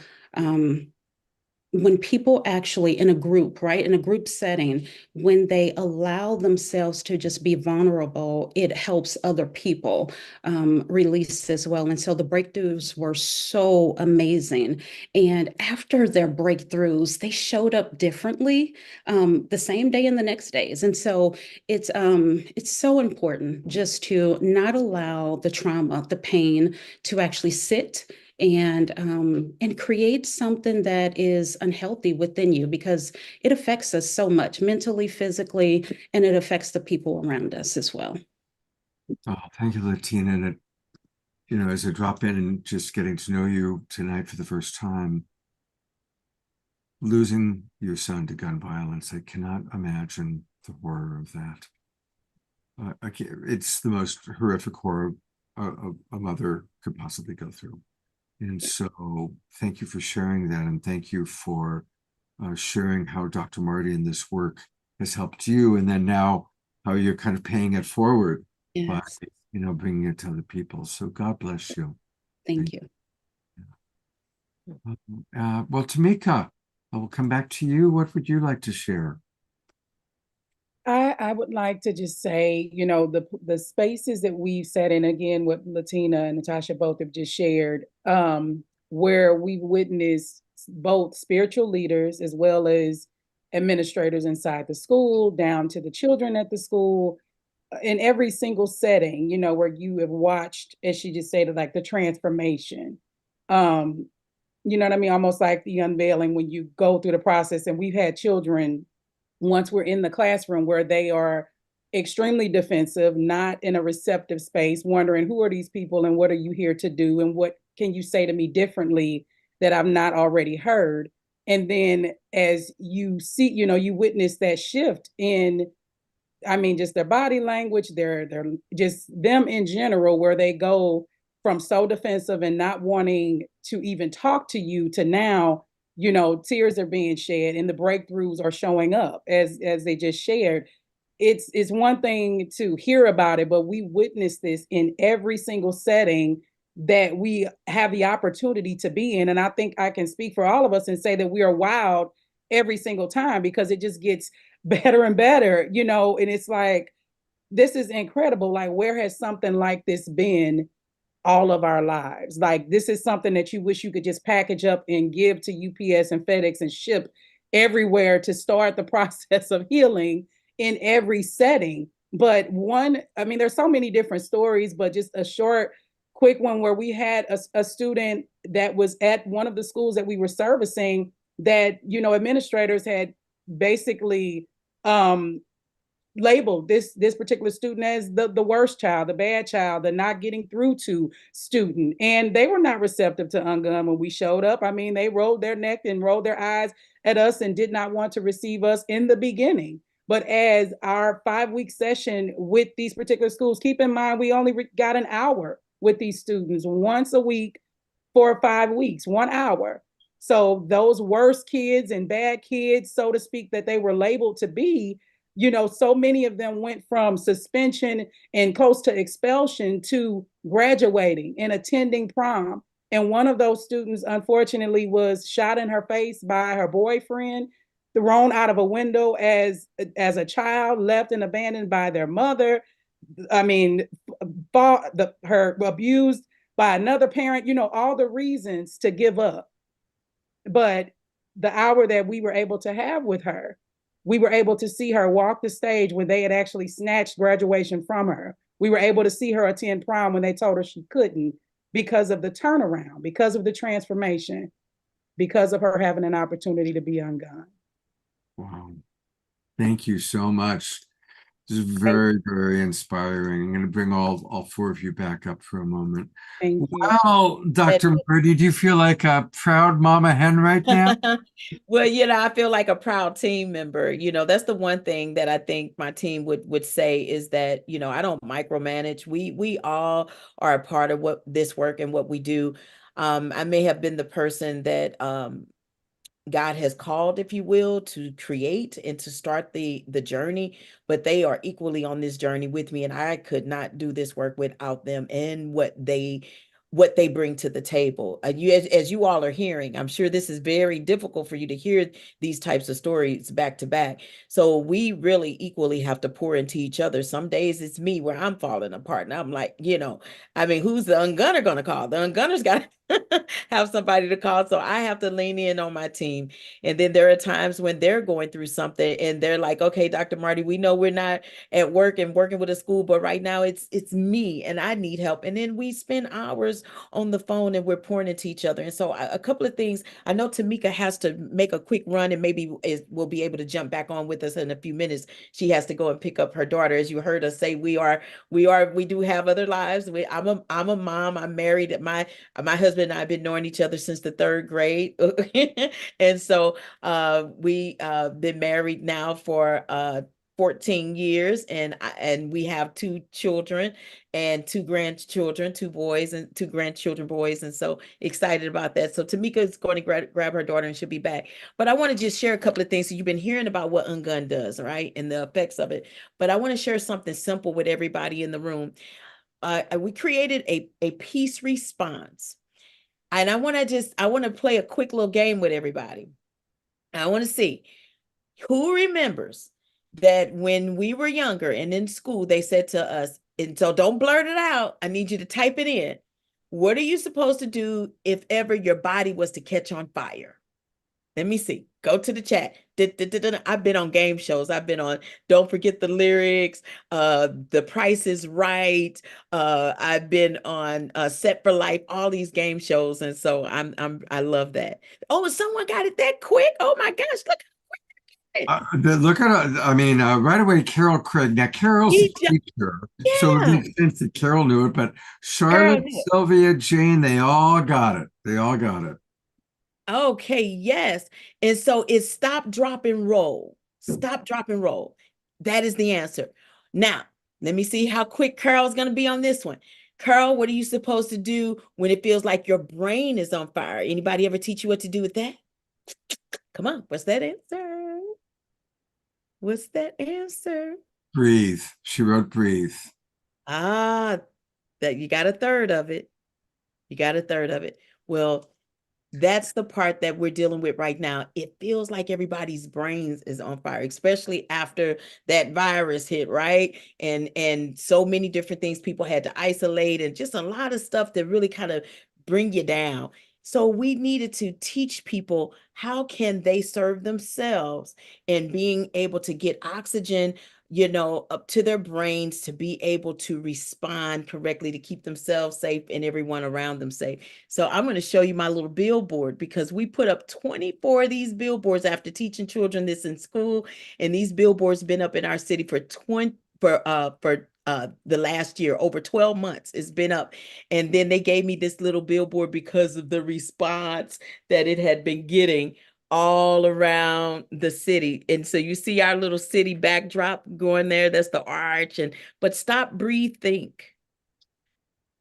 when people actually in a group, right, in a group setting, when they allow themselves to just be vulnerable, it helps other people release as well. And so the breakthroughs were so amazing. And after their breakthroughs, they showed up differently the same day and the next days. And so it's so important just to not allow the trauma, the pain to actually sit and create something that is unhealthy within you, because it affects us so much mentally, physically, and it affects the people around us as well. Oh, thank you, Latina. And as I drop in and just getting to know you tonight for the first time, losing your son to gun violence, I cannot imagine the horror of that. It's the most horrific horror a mother could possibly go through. And so thank you for sharing that. And thank you for sharing how Dr. Marty and this work has helped you. And then now how you're kind of paying it forward by, Yes. bringing it to other people. So God bless you. Thank you. Well, Tamika, I will come back to you. What would you like to share? I would like to just say, the spaces that we've sat in, again, what Latina and Natasha both have just shared, where we witnessed both spiritual leaders as well as administrators inside the school, down to the children at the school, in every single setting, where you have watched, as she just said, like the transformation. You know what I mean? Almost like the unveiling when you go through the process. And we've had children, once we're in the classroom, where they are extremely defensive, not in a receptive space, wondering who are these people and what are you here to do and what can you say to me differently that I've not already heard. And then as you see, you witness that shift in, I mean, just their body language, they're just them in general, where they go from so defensive and not wanting to even talk to you to now, tears are being shed and the breakthroughs are showing up as they just shared. It's one thing to hear about it, but we witness this in every single setting that we have the opportunity to be in. And I think I can speak for all of us and say that we are wowed every single time, because it just gets better and better, and it's like this is incredible. Like, where has something like this been all of our lives? Like, this is something that you wish you could just package up and give to UPS and FedEx and ship everywhere to start the process of healing in every setting. But I mean, there's so many different stories, but just a short, quick one where we had a student that was at one of the schools that we were servicing that, you know, administrators had basically labeled this particular student as the worst child, the bad child, the not getting through to student. And they were not receptive to Ungun when we showed up. I mean, they rolled their neck and rolled their eyes at us and did not want to receive us in the beginning. But as our 5-week session with these particular schools, keep in mind, we only got an hour with these students once a week for 5 weeks, 1 hour. So those worst kids and bad kids, so to speak, that they were labeled to be, you know, so many of them went from suspension and close to expulsion to graduating and attending prom. And one of those students, unfortunately, was shot in her face by her boyfriend, thrown out of a window as a child, left and abandoned by their mother. I mean, her abused by another parent, you know, all the reasons to give up. But the hour that we were able to have with her, we were able to see her walk the stage when they had actually snatched graduation from her. We were able to see her attend prom when they told her she couldn't, because of the turnaround, because of the transformation, because of her having an opportunity to be Ungun. Wow. Thank you so much. This is very, very inspiring. I'm going to bring all 4 of you back up for a moment. Thank you. Wow, Dr. Murdy, do you feel like a proud mama hen right now? Well, you know, I feel like a proud team member. You know, that's the one thing that I think my team would say is that, you know, I don't micromanage. We all are a part of what this work and what we do. I may have been the person that God has called, if you will, to create and to start the journey, but they are equally on this journey with me, and I could not do this work without them and what they bring to the table. As you all are hearing, I'm sure this is very difficult for you to hear these types of stories back to back. So we really equally have to pour into each other. Some days it's me where I'm falling apart, and I'm like, you know, I mean, who's the ungunner going to call? The ungunner's got to have somebody to call. So I have to lean in on my team. And then there are times when they're going through something and they're like, okay, Dr. Marty, we know we're not at work and working with a school, but right now it's me and I need help. And then we spend hours on the phone and we're pouring into each other. And so a couple of things, I know Tamika has to make a quick run and maybe will be able to jump back on with us in a few minutes. She has to go and pick up her daughter. As you heard us say, we do have other lives. I'm a mom. I'm married. My husband and I have been knowing each other since the 3rd grade. And so we been married now for 14 years, and we have 2 children and 2 grandchildren, 2 boys and 2 grandchildren boys, and so excited about that. So Tamika is going to grab her daughter and she'll be back. But I want to just share a couple of things. So you've been hearing about what Ungun does, right, and the effects of it. But I want to share something simple with everybody in the room. We created a peace response. And I want to play a quick little game with everybody. I want to see who remembers that when we were younger and in school, they said to us, and so don't blurt it out. I need you to type it in. What are you supposed to do if ever your body was to catch on fire? Let me see. Go to the chat. I've been on game shows. I've been on Don't Forget the Lyrics, The Price is Right. I've been on Set for Life, all these game shows. And so I love that. Oh, someone got it that quick. Oh my gosh, look. Look at I mean, right away, Carol Craig. Now, Carol's a teacher, so it Yeah. makes sense that Carol knew it, but Charlotte, Sylvia, Jane, they all got it. They all got it. Okay, yes. And so it's stop, drop, and roll. Stop, drop, and roll. That is the answer. Now, let me see how quick Carol's going to be on this one. Carol, what are you supposed to do when it feels like your brain is on fire? Anybody ever teach you what to do with that? Come on, what's that answer? What's that answer? Breathe. She wrote breathe. Ah, that you got a third of it. You got a third of it. Well, That's the part that we're dealing with right now. It feels like everybody's brains is on fire, especially after that virus hit, right? And so many different things people had to isolate, and just a lot of stuff that really kind of bring you down. So we needed to teach people how can they serve themselves and being able to get oxygen, up to their brains to be able to respond correctly, to keep themselves safe and everyone around them safe. So I'm going to show you my little billboard, because we put up 24 of these billboards after teaching children this in school. And these billboards been up in our city for the last year, over 12 months it's been up. And then they gave me this little billboard because of the response that it had been getting all around the city. And so you see our little city backdrop going there. That's the arch. But stop, breathe, think.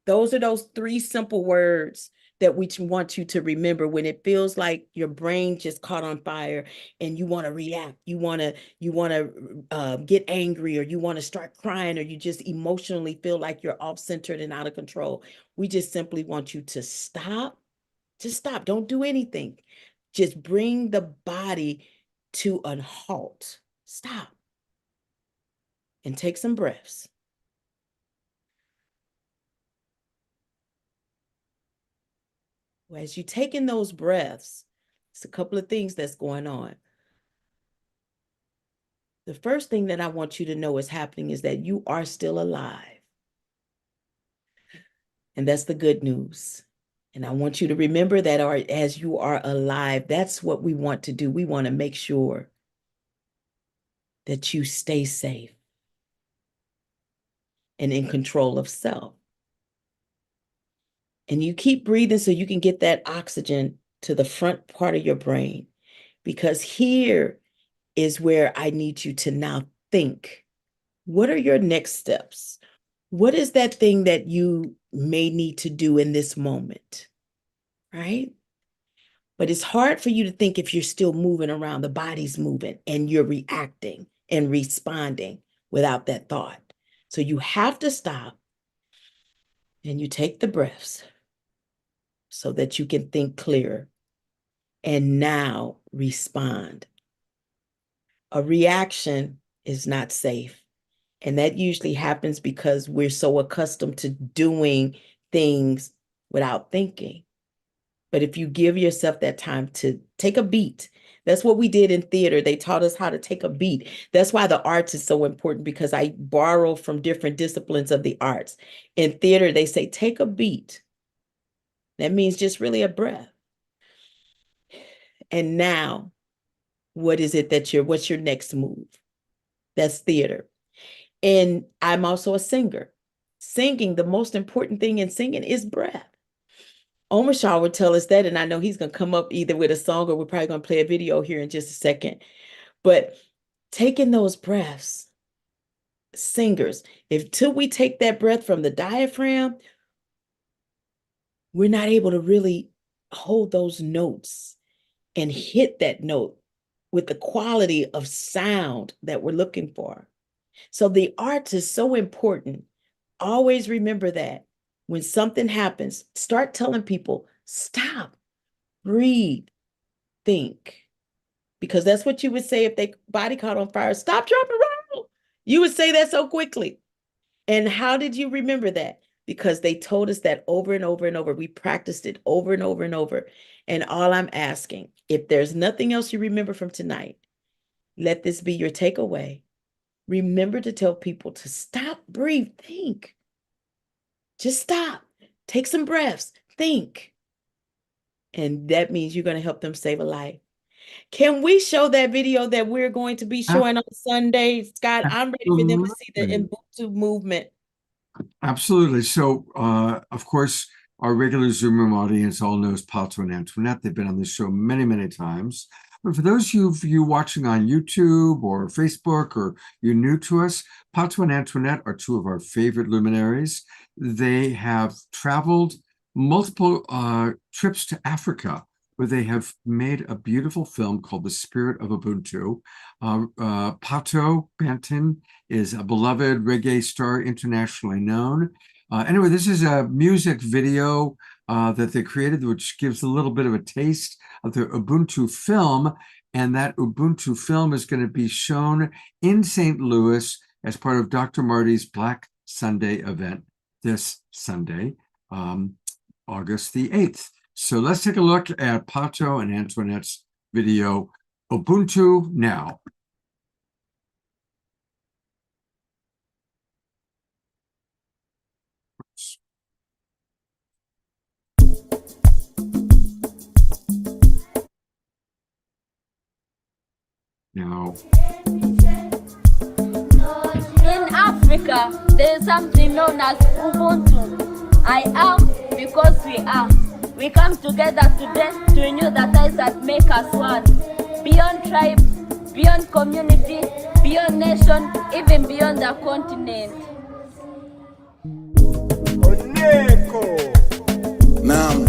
Those are those 3 simple words that we want you to remember when it feels like your brain just caught on fire and you want to react. You want to get angry, or you want to start crying, or you just emotionally feel like you're off centered and out of control. We just simply want you to stop. Just stop. Don't do anything. Just bring the body to a halt. Stop. And take some breaths. As you take in those breaths, it's a couple of things that's going on. The first thing that I want you to know is happening is that you are still alive. And that's the good news. And I want you to remember that as you are alive, that's what we want to do. We want to make sure that you stay safe and in control of self. And you keep breathing so you can get that oxygen to the front part of your brain, because here is where I need you to now think. What are your next steps? What is that thing that you may need to do in this moment, right? But it's hard for you to think if you're still moving around, the body's moving, and you're reacting and responding without that thought. So you have to stop and you take the breaths so that you can think clearer and now respond. A reaction is not safe. And that usually happens because we're so accustomed to doing things without thinking. But if you give yourself that time to take a beat, that's what we did in theater. They taught us how to take a beat. That's why the arts is so important, because I borrow from different disciplines of the arts. In theater, they say, take a beat. That means just really a breath. And now, what's your next move? That's theater. And I'm also a singer. Singing, the most important thing in singing is breath. Omar Shaw would tell us that, and I know he's going to come up either with a song, or we're probably going to play a video here in just a second. But taking those breaths, singers, till we take that breath from the diaphragm, we're not able to really hold those notes and hit that note with the quality of sound that we're looking for. So the arts is so important. Always remember that. When something happens, start telling people, stop, breathe, think. Because that's what you would say if their body caught on fire. Stop, drop, and roll. You would say that so quickly. And how did you remember that? Because they told us that over and over and over. We practiced it over and over and over. And all I'm asking, if there's nothing else you remember from tonight, let this be your takeaway. Remember to tell people to stop, breathe, think. Just stop, take some breaths, think. And that means you're going to help them save a life. Can we show that video that we're going to be showing on Sunday, Scott? I'm ready for them to see the Ubuntu movement. Absolutely. So, of course, our regular Zoom room audience all knows Pato and Antoinette. They've been on the show many, many times. But for those of you watching on YouTube or Facebook, or you're new to us, Pato and Antoinette are 2 of our favorite luminaries. They have traveled multiple trips to Africa, where they have made a beautiful film called The Spirit of Ubuntu. Pato Banton is a beloved reggae star, internationally known. Anyway, this is a music video that they created, which gives a little bit of a taste of the Ubuntu film. And that Ubuntu film is going to be shown in St. Louis as part of Dr. Marty's Black Sunday event this Sunday, August the 8th. So let's take a look at Pato and Antoinette's video, Ubuntu Now. Now, in Africa, there is something known as Ubuntu. I am because we are. We come together today to renew the ties that make us one. Beyond tribes, beyond community, beyond nation, even beyond the continent. Naam,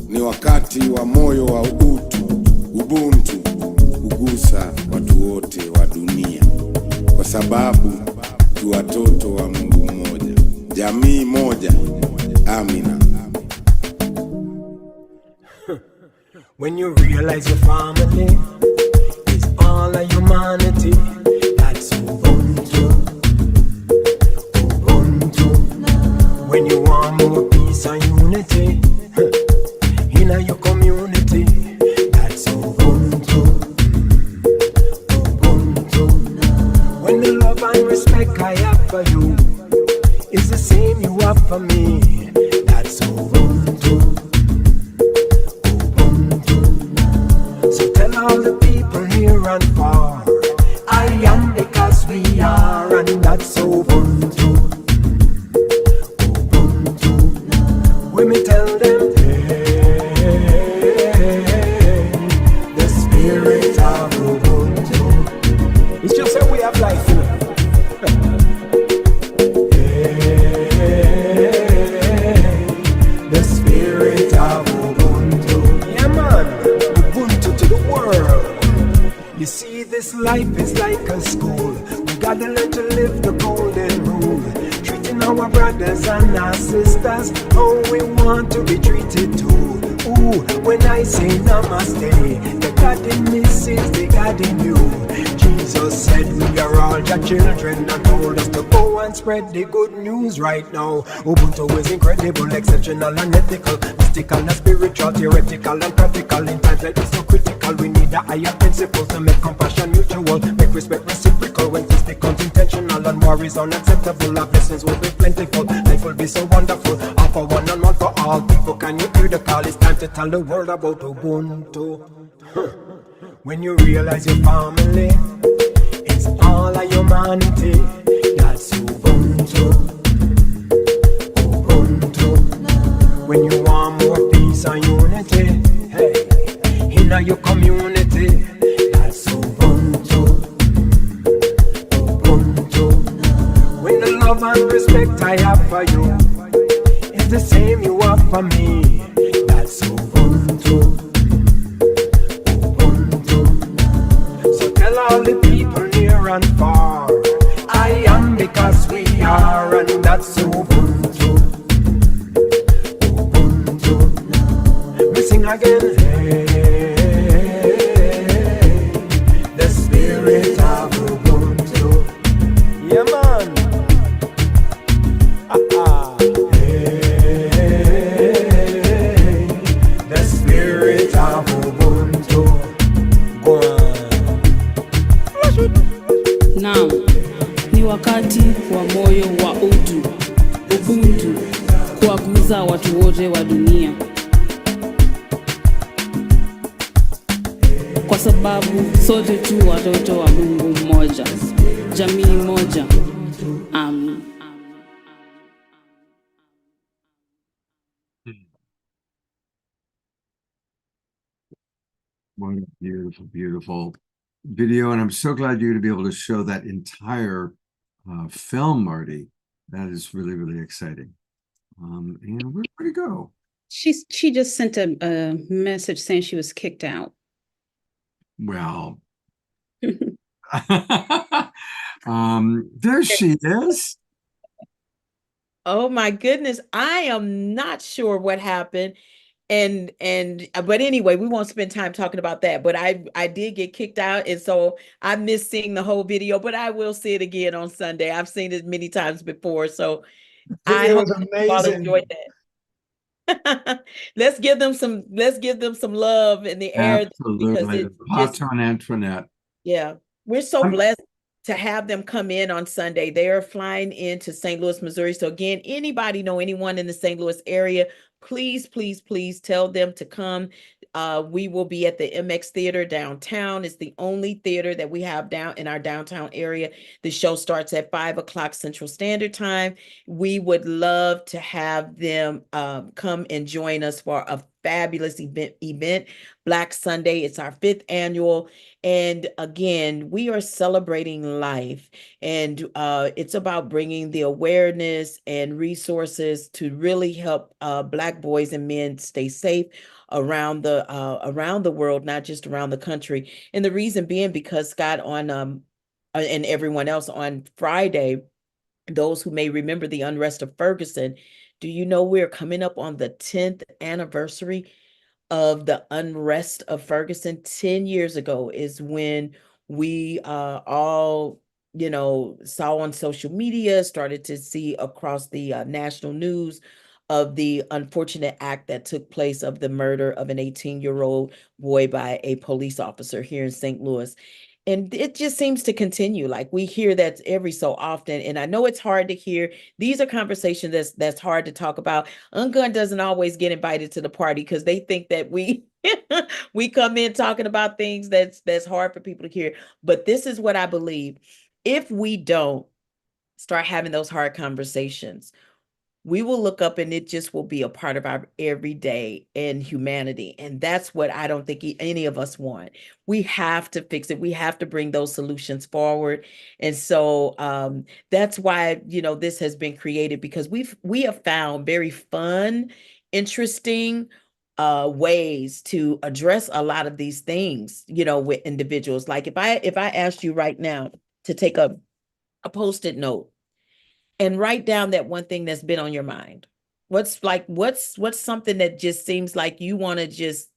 ni wakati wa moyo wa utu, Ubuntu, kugusa watu wote wa dunia, kwa sababu tu watoto wa Mungu mmoja, jamii moja. Amina. When you realize your family is all of humanity, that's Ubuntu. Ubuntu. When you want more peace and unity in your community, that's Ubuntu. Ubuntu. When the love and respect I have for you is the same you have for me, that's Ubuntu. All the people near and far, I am because we are, and that's Ubuntu. Ubuntu. When we tell them, hey, the spirit of Ubuntu. It's just a way of life, you know. Hey, the spirit of Ubuntu. Yeah, man. You see, this life is like a school. We gotta learn to live the golden rule, treating our brothers and our sisters how we want to be treated too. Ooh, when I say namaste, the God in me is the God in you. Jesus said we are all your children and told us to go and spread the good news right now. Ubuntu is incredible, exceptional and ethical, mystical and spiritual, theoretical and practical. In times like this so critical, we need a higher principle to make compassion mutual, make respect reciprocal. When this becomes intentional and war is unacceptable, our blessings will be plentiful, life will be so wonderful. All for one and one for all people. Can you hear the call? It's time to tell the world about Ubuntu. When you realize your family is all of humanity, that's Ubuntu. Ubuntu. When you want more peace and unity, hey, in your community, that's Ubuntu. Ubuntu. When the love and respect I have for you is the same you have for me, that's Ubuntu. Tell all the people near and far, I am because we are, and that's Ubuntu. Ubuntu. We sing again. Hey, the spirit of Ubuntu. Yeah, man. Hey, the spirit of Ubuntu. Go on. Naam, ni wakati wa moyo wa utu, Ubuntu, kuwaguza watu wote wa dunia, kwa sababu sote tu watoto wa Mungu mmoja, jamii moja. Amen. what a beautiful, beautiful video. And I'm so glad you're going to be able to show that entire film, Marty. That is really, really exciting. And where'd it go? She just sent a message saying she was kicked out. Well, there she is. Oh my goodness. I am not sure what happened. And but anyway, we won't spend time talking about that. But I did get kicked out, and so I missed seeing the whole video, but I will see it again on Sunday. I've seen it many times before. So I Video hope was you all enjoyed amazing. that. Let's give them some love in the air because Absolutely. it just Pato and Antoinette. yeah, we're so I'm blessed to have them come in on Sunday. They are flying into St. Louis, Missouri. So again, anybody know anyone in the St. Louis area, please, please, please tell them to come. We will be at the MX Theater downtown. It's the only theater that we have down in our downtown area. The show starts at 5 o'clock Central Standard Time. We would love to have them come and join us for a fabulous event. Black Sunday. It's our 5th annual. And again, we are celebrating life, and it's about bringing the awareness and resources to really help Black boys and men stay safe around the world, not just around the country. And the reason being because Scott and everyone else on Friday, those who may remember the unrest of Ferguson, do you know we're coming up on the 10th anniversary of the unrest of Ferguson? 10 years ago is when we all, saw on social media, started to see across the national news of the unfortunate act that took place of the murder of an 18-year-old boy by a police officer here in St. Louis. And it just seems to continue. Like we hear that every so often. And I know it's hard to hear. These are conversations that's hard to talk about. Ungun doesn't always get invited to the party because they think that we we come in talking about things that's hard for people to hear. But this is what I believe. If we don't start having those hard conversations, we will look up and it just will be a part of our everyday and humanity. And that's what I don't think any of us want. We have to fix it. We have to bring those solutions forward. And so that's why, this has been created, because we have found very fun, interesting ways to address a lot of these things, with individuals. Like if I asked you right now to take a Post-it note and write down that one thing that's been on your mind. What's something that just seems like you want to just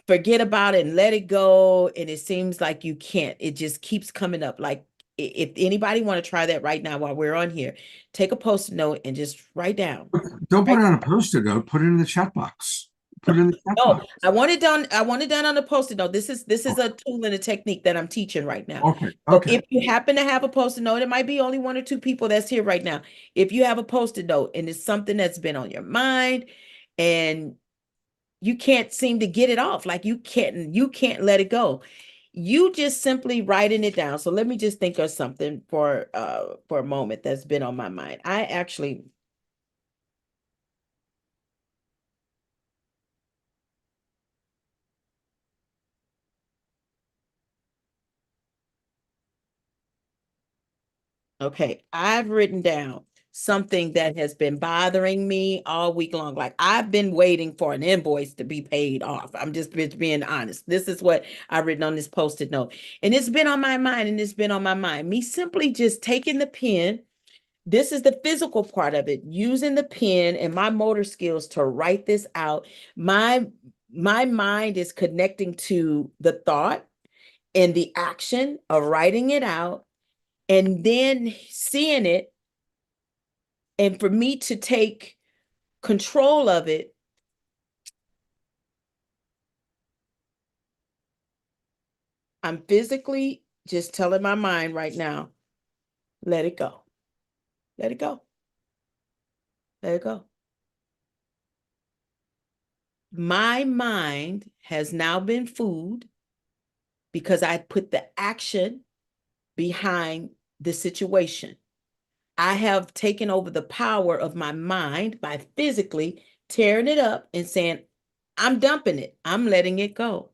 forget about it and let it go, and it seems like you can't. It just keeps coming up. Like if anybody want to try that right now while we're on here, take a Post-it note and just write down. Don't put Write it on a Post-it note, put it in the chat box. Put it in the chat No, box. I want it done. I want it done on a Post-it note. This is a tool and a technique that I'm teaching right now. Okay, So okay. if you happen to have a Post-it note, it might be only 1 or 2 people that's here right now. If you have a Post-it note and it's something that's been on your mind and you can't seem to get it off, like you can't let it go, you just simply writing it down. So let me just think of something for a moment that's been on my mind. I actually Okay, I've written down something that has been bothering me all week long. Like I've been waiting for an invoice to be paid off. I'm just being honest. This is what I've written on this Post-it note. And it's been on my mind, and it's been on my mind. Me simply just taking the pen. This is the physical part of it, using the pen and my motor skills to write this out. My mind is connecting to the thought and the action of writing it out, and then seeing it, and for me to take control of it. I'm physically just telling my mind right now, let it go. Let it go. Let it go. My mind has now been food because I put the action behind the situation. I have taken over the power of my mind by physically tearing it up and saying, I'm dumping it. I'm letting it go.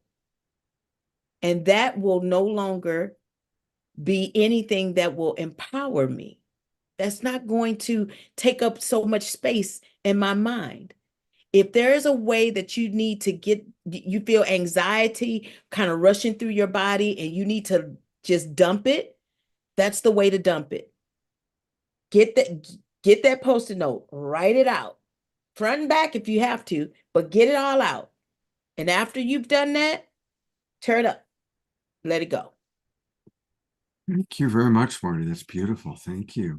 And that will no longer be anything that will empower me. That's not going to take up so much space in my mind. If there is a way that you need to you feel anxiety kind of rushing through your body and you need to just dump it, that's the way to dump it. Get that Post-it note, write it out, front and back if you have to, but get it all out. And after you've done that, tear it up, let it go. Thank you very much, Marty. That's beautiful. Thank you.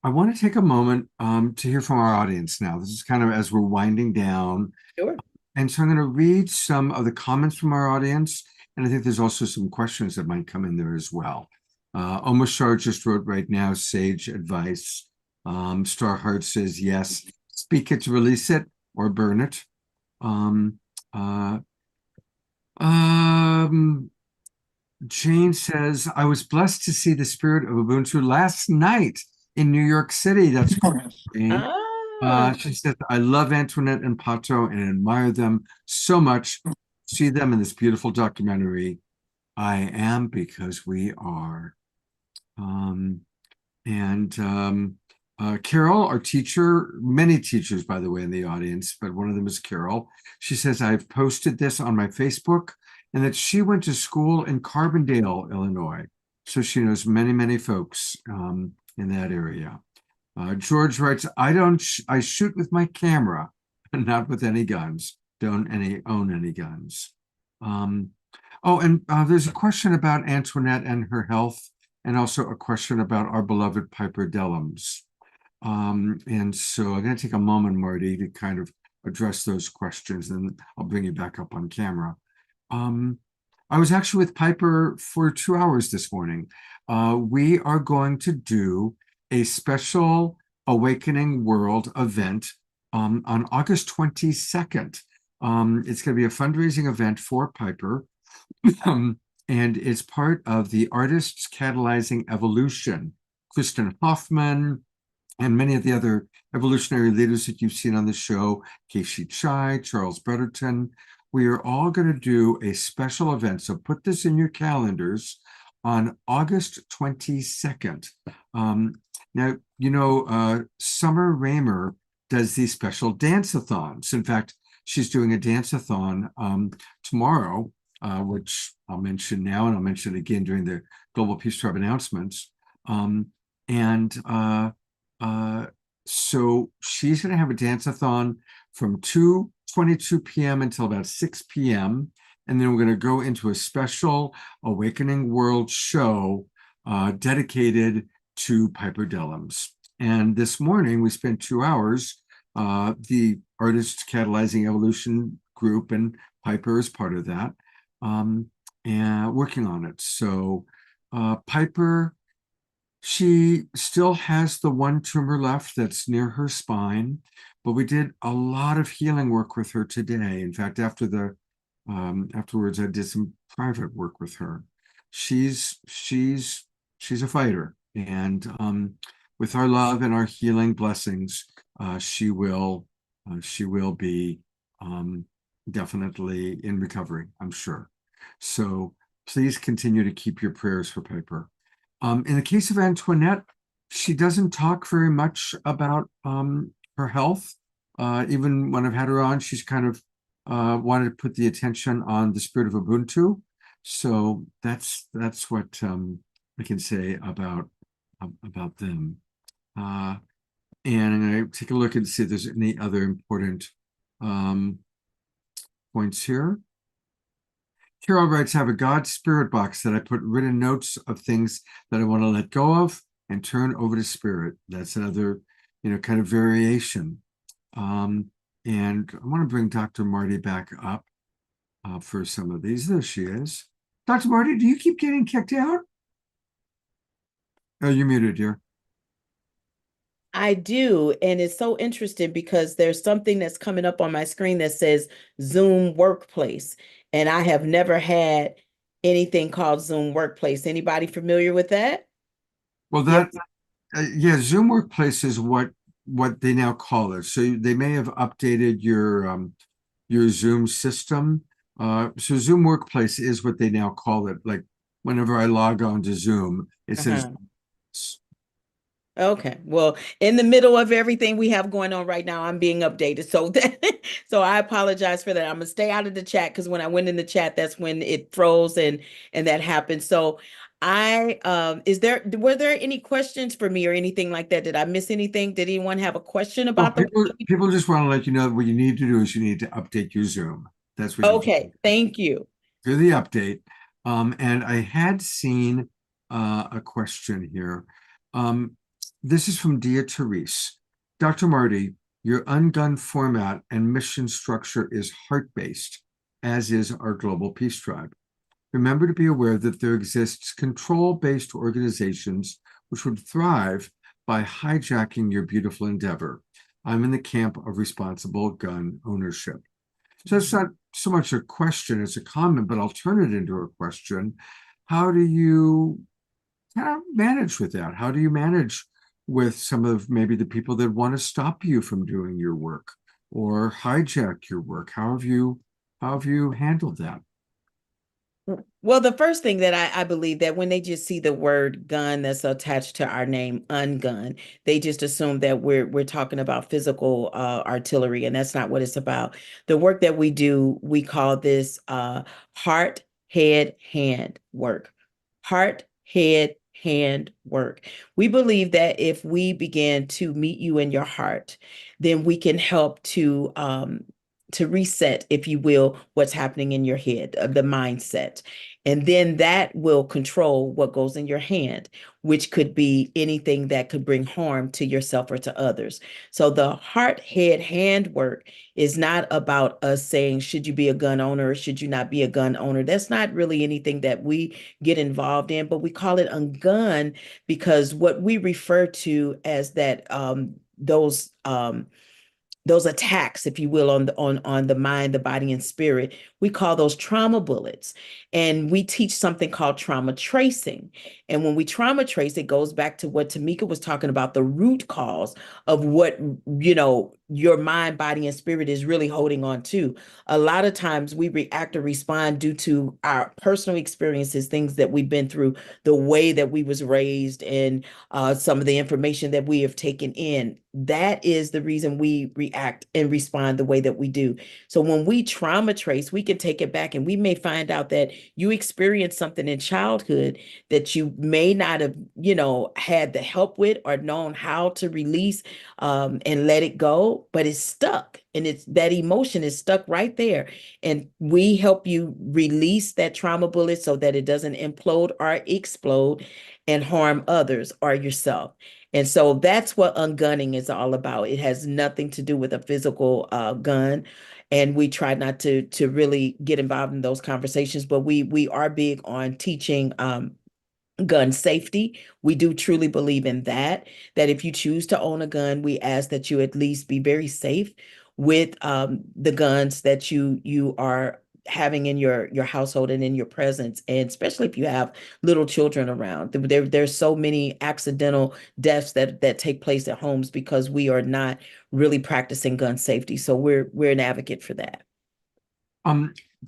I want to take a moment to hear from our audience now. This is kind of as we're winding down. Sure. And so I'm going to read some of the comments from our audience. And I think there's also some questions that might come in there as well. Omashar just wrote right now, sage advice. Starheart says, yes, speak it to release it or burn it. Jane says, I was blessed to see the spirit of Ubuntu last night in New York City. That's correct, Jane. She said, I love Antoinette and Pato and admire them so much. See them in this beautiful documentary. I am because we are. Carol, our teacher, many teachers, by the way, in the audience, but one of them is Carol. She says, I've posted this on my Facebook and that she went to school in Carbondale, Illinois. So she knows many, many folks in that area. George writes, I shoot with my camera and not with any guns. Don't own any guns. There's a question about Antoinette and her health, and also a question about our beloved Piper Dellums. And so I'm going to take a moment, Marty, to kind of address those questions, and I'll bring you back up on camera. I was actually with Piper for 2 hours this morning. We are going to do a special Awakening World event on August 22nd. It's going to be a fundraising event for Piper, and it's part of the Artists Catalyzing Evolution. Kristen Hoffman and many of the other evolutionary leaders that you've seen on the show, Keishi Chai, Charles Brotherton, we are all going to do a special event. So put this in your calendars on August 22nd. Now, you know, Summer Raymer does these special dance-a-thons. In fact, she's doing a dance-a-thon tomorrow, which I'll mention now, and I'll mention again during the Global Peace Tribe announcements. So she's going to have a dance-a-thon from 2:22 p.m. until about 6 p.m. And then we're going to go into a special Awakening World show dedicated to Piper Dellums. And this morning we spent 2 hours, the Artists Catalyzing Evolution group, and Piper is part of that, and working on it. So Piper, she still has the one tumor left that's near her spine, but we did a lot of healing work with her today. In fact, afterwards, I did some private work with her. She's a fighter, and with our love and our healing blessings, she will be definitely in recovery, I'm sure. So please continue to keep your prayers for Piper. In the case of Antoinette, she doesn't talk very much about her health. Even when I've had her on, she's kind of wanted to put the attention on the spirit of Ubuntu. So that's what I can say about them. And I'm going to take a look and see if there's any other important points here. Carol writes, I have a God spirit box that I put written notes of things that I want to let go of and turn over to spirit. That's another, kind of variation. And I want to bring Dr. Marty back up for some of these. There she is. Dr. Marty, do you keep getting kicked out? Oh, you're muted, dear. I do. And it's so interesting because there's something that's coming up on my screen that says Zoom Workplace. And I have never had anything called Zoom Workplace. Anybody familiar with that? Well, Zoom Workplace is what they now call it. So they may have updated your Zoom system. So Zoom Workplace is what they now call it. Like whenever I log on to Zoom, it says. Okay. Well, in the middle of everything we have going on right now, I'm being updated. So I apologize for that. I'm gonna stay out of the chat because when I went in the chat, that's when it froze and that happened. So were there any questions for me or anything like that? Did I miss anything? Did anyone have a question Well, about the people just want to let you know that what you need to do is you need to update your Zoom. That's what you Okay, thank you. do the update. And I had seen a question here. This is from Dia Therese. Dr. Marty, your ungun format and mission structure is heart-based, as is our Global Peace Tribe. Remember to be aware that there exists control-based organizations which would thrive by hijacking your beautiful endeavor. I'm in the camp of responsible gun ownership. So it's not so much a question as a comment, but I'll turn it into a question. How do you kind of manage with that? How do you manage with some of maybe the people that want to stop you from doing your work or hijack your work? How have you handled that? Well, the first thing that I believe that when they just see the word gun that's attached to our name, ungun, they just assume that we're talking about physical artillery, and that's not what it's about. The work that we do, we call this heart, head, hand work. Heart, head, hand work. We believe that if we begin to meet you in your heart, then we can help to reset, if you will, what's happening in your head, the mindset. And then that will control what goes in your hand, which could be anything that could bring harm to yourself or to others. So the heart, head, hand work is not about us saying, should you be a gun owner or should you not be a gun owner? That's not really anything that we get involved in, but we call it ungun because what we refer to as that those attacks, if you will, on the mind, the body, and spirit, we call those trauma bullets. And we teach something called trauma tracing. And when we trauma trace, it goes back to what Tamika was talking about, the root cause of what, your mind, body, and spirit is really holding on to. A lot of times we react or respond due to our personal experiences, things that we've been through, the way that we was raised, and some of the information that we have taken in. That is the reason we react and respond the way that we do. So when we trauma trace, we can take it back and we may find out that you experienced something in childhood that you may not have, had the help with or known how to release and let it go, but it's stuck. And it's that emotion is stuck right there. And we help you release that trauma bullet so that it doesn't implode or explode and harm others or yourself. And so that's what ungunning is all about. It has nothing to do with a physical gun. And we try not to really get involved in those conversations, but we are big on teaching gun safety. We do truly believe in that if you choose to own a gun, we ask that you at least be very safe with the guns that you are having in your household and in your presence, and especially if you have little children around. There's so many accidental deaths that take place at homes because we are not really practicing gun safety. So we're an advocate for that.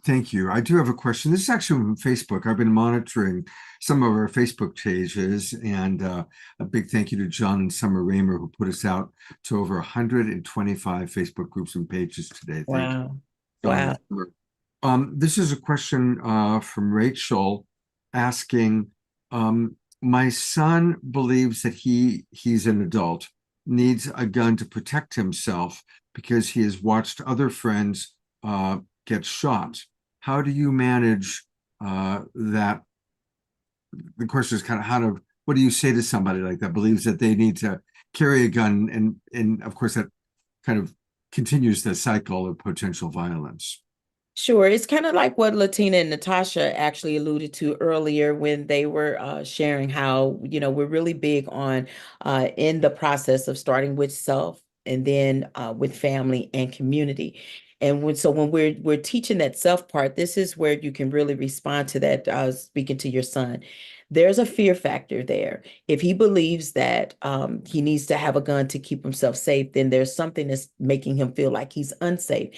Thank you. I do have a question. This is actually from Facebook. I've been monitoring some of our Facebook pages, and a big thank you to John and Summer Raymer, who put us out to over 125 Facebook groups and pages today. Thank you. Wow. This is a question from Rachel asking, my son believes that he's an adult, needs a gun to protect himself because he has watched other friends get shot. How do you manage that? The question is kind of what do you say to somebody like that believes that they need to carry a gun, and of course that kind of continues the cycle of potential violence? Sure. It's kind of like what Latina and Natasha actually alluded to earlier when they were sharing how, we're really big on in the process of starting with self and then with family and community. And when we're teaching that self part, this is where you can really respond to that, speaking to your son. There's a fear factor there. If he believes that he needs to have a gun to keep himself safe, then there's something that's making him feel like he's unsafe.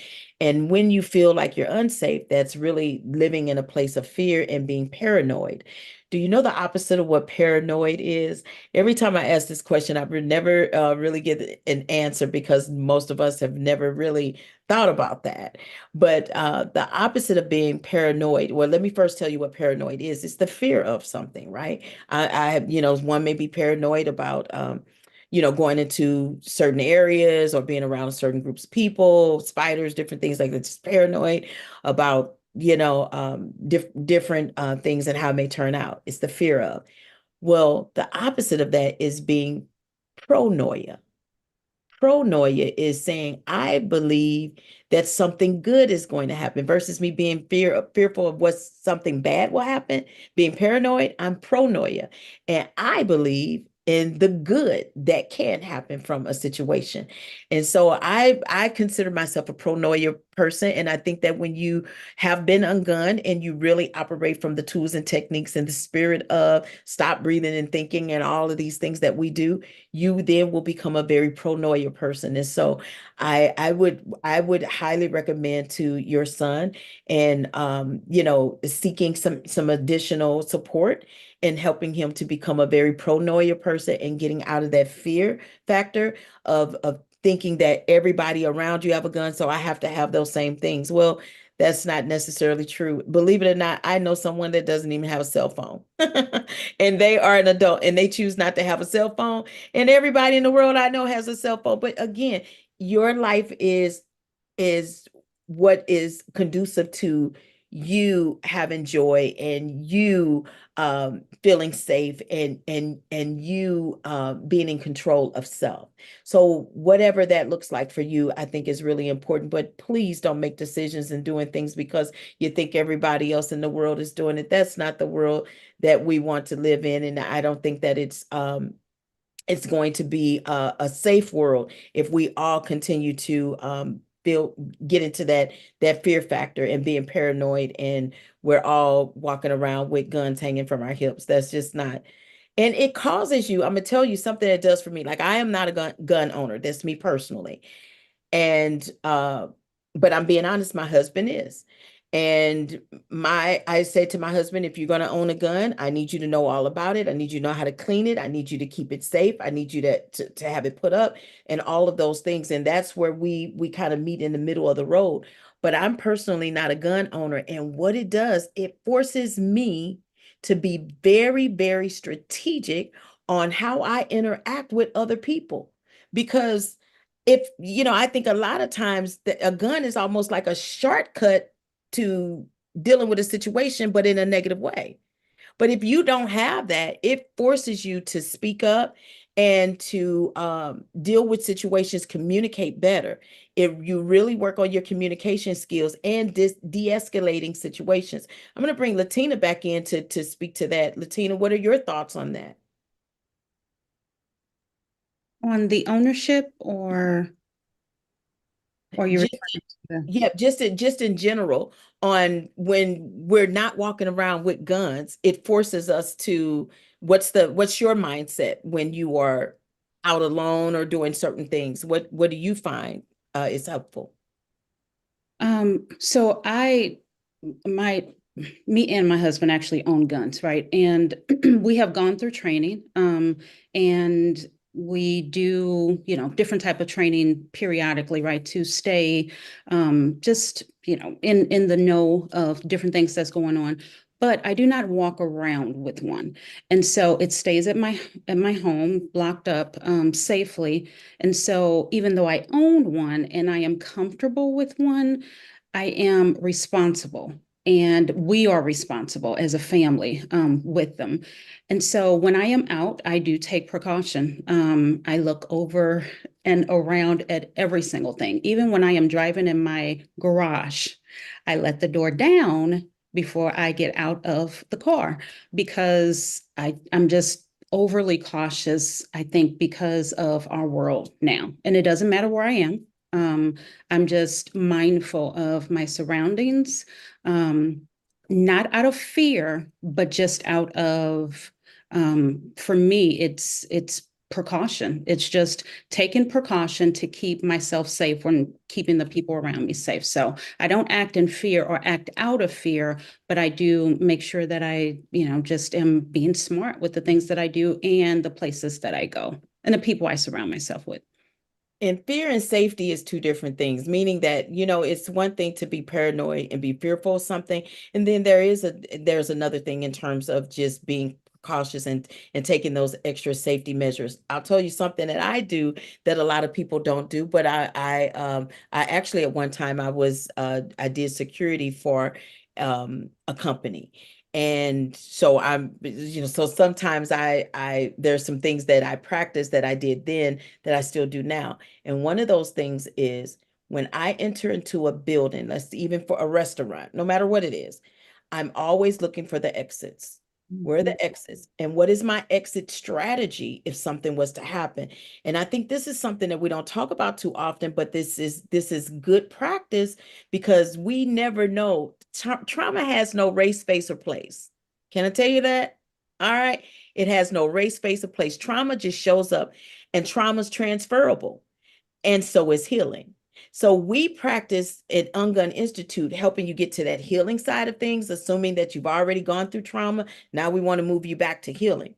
And when you feel like you're unsafe, that's really living in a place of fear and being paranoid. Do you know the opposite of what paranoid is? Every time I ask this question, I would never really get an answer because most of us have never really thought about that. But the opposite of being paranoid, well, let me first tell you what paranoid is. It's the fear of something, right? One may be paranoid about, going into certain areas or being around certain groups of people, spiders, different things like that. Just paranoid about, different things and how it may turn out. It's the fear of. Well, the opposite of that is being pronoia. Pronoia is saying, I believe that something good is going to happen versus me being fearful of what something bad will happen. Being paranoid, I'm pronoia. And I believe in the good that can happen from a situation. And so I consider myself a pronoia person. And I think that when you have been ungunned and you really operate from the tools and techniques and the spirit of stop breathing and thinking and all of these things that we do, you then will become a very pronoia person. And so I would highly recommend to your son and seeking some additional support and helping him to become a very pronoia person and getting out of that fear factor of thinking that everybody around you have a gun, so I have to have those same things. Well, that's not necessarily true. Believe it or not, I know someone that doesn't even have a cell phone. And they are an adult and they choose not to have a cell phone. And everybody in the world I know has a cell phone. But again, your life is what is conducive to you having joy and you feeling safe and you being in control of self. So whatever that looks like for you, I think is really important. But please don't make decisions and doing things because you think everybody else in the world is doing it. That's not the world that we want to live in. And I don't think that it's going to be a safe world if we all continue to get into that fear factor and being paranoid and we're all walking around with guns hanging from our hips. That's just not. And it causes you, I'm gonna tell you something that does for me. Like I am not a gun owner. That's me personally. And but I'm being honest, my husband is. And I said to my husband, if you're going to own a gun, I need you to know all about it. I need you to know how to clean it. I need you to keep it safe. I need you to have it put up and all of those things. And that's where we kind of meet in the middle of the road. But I'm personally not a gun owner. And what it does, it forces me to be very, very strategic on how I interact with other people. Because if, I think a lot of times a gun is almost like a shortcut to dealing with a situation, but in a negative way. But if you don't have that, it forces you to speak up and to deal with situations, communicate better. If you really work on your communication skills and de-escalating situations. I'm going to bring Latina back in to speak to that. Latina, what are your thoughts on that? On the ownership or you're Just in general, on when we're not walking around with guns, it forces us to what's your mindset when you are out alone or doing certain things? What do you find is helpful? So me and my husband actually own guns, right? And we have gone through training, and we do, different type of training periodically, right? To stay, just, in the know of different things that's going on. But I do not walk around with one. And so it stays at my home, locked up, safely. And so even though I own one and I am comfortable with one, I am responsible. And we are responsible as a family with them. And so when I am out, I do take precaution. I look over and around at every single thing. Even when I am driving in my garage, I let the door down before I get out of the car because I'm just overly cautious, I think, because of our world now. And it doesn't matter where I am. I'm just mindful of my surroundings, not out of fear, but just out of, for me, it's precaution. It's just taking precaution to keep myself safe when keeping the people around me safe. So I don't act in fear or act out of fear, but I do make sure that I, just am being smart with the things that I do and the places that I go and the people I surround myself with. And fear and safety is two different things, meaning that, it's one thing to be paranoid and be fearful of something. And then there's another thing in terms of just being cautious and taking those extra safety measures. I'll tell you something that I do that a lot of people don't do, but I actually at one time I did security for a company. And so so sometimes there's some things that I practice that I did then that I still do now. And one of those things is when I enter into a building, even for a restaurant, no matter what it is, I'm always looking for the exits. Where are the exits? And what is my exit strategy if something was to happen? And I think this is something that we don't talk about too often, but this is good practice because we never know. Trauma has no race, space, or place. Can I tell you that? All right. It has no race, space, or place. Trauma just shows up, and trauma is transferable. And so is healing. So we practice at Ungun Institute helping you get to that healing side of things, assuming that you've already gone through trauma. Now we want to move you back to healing.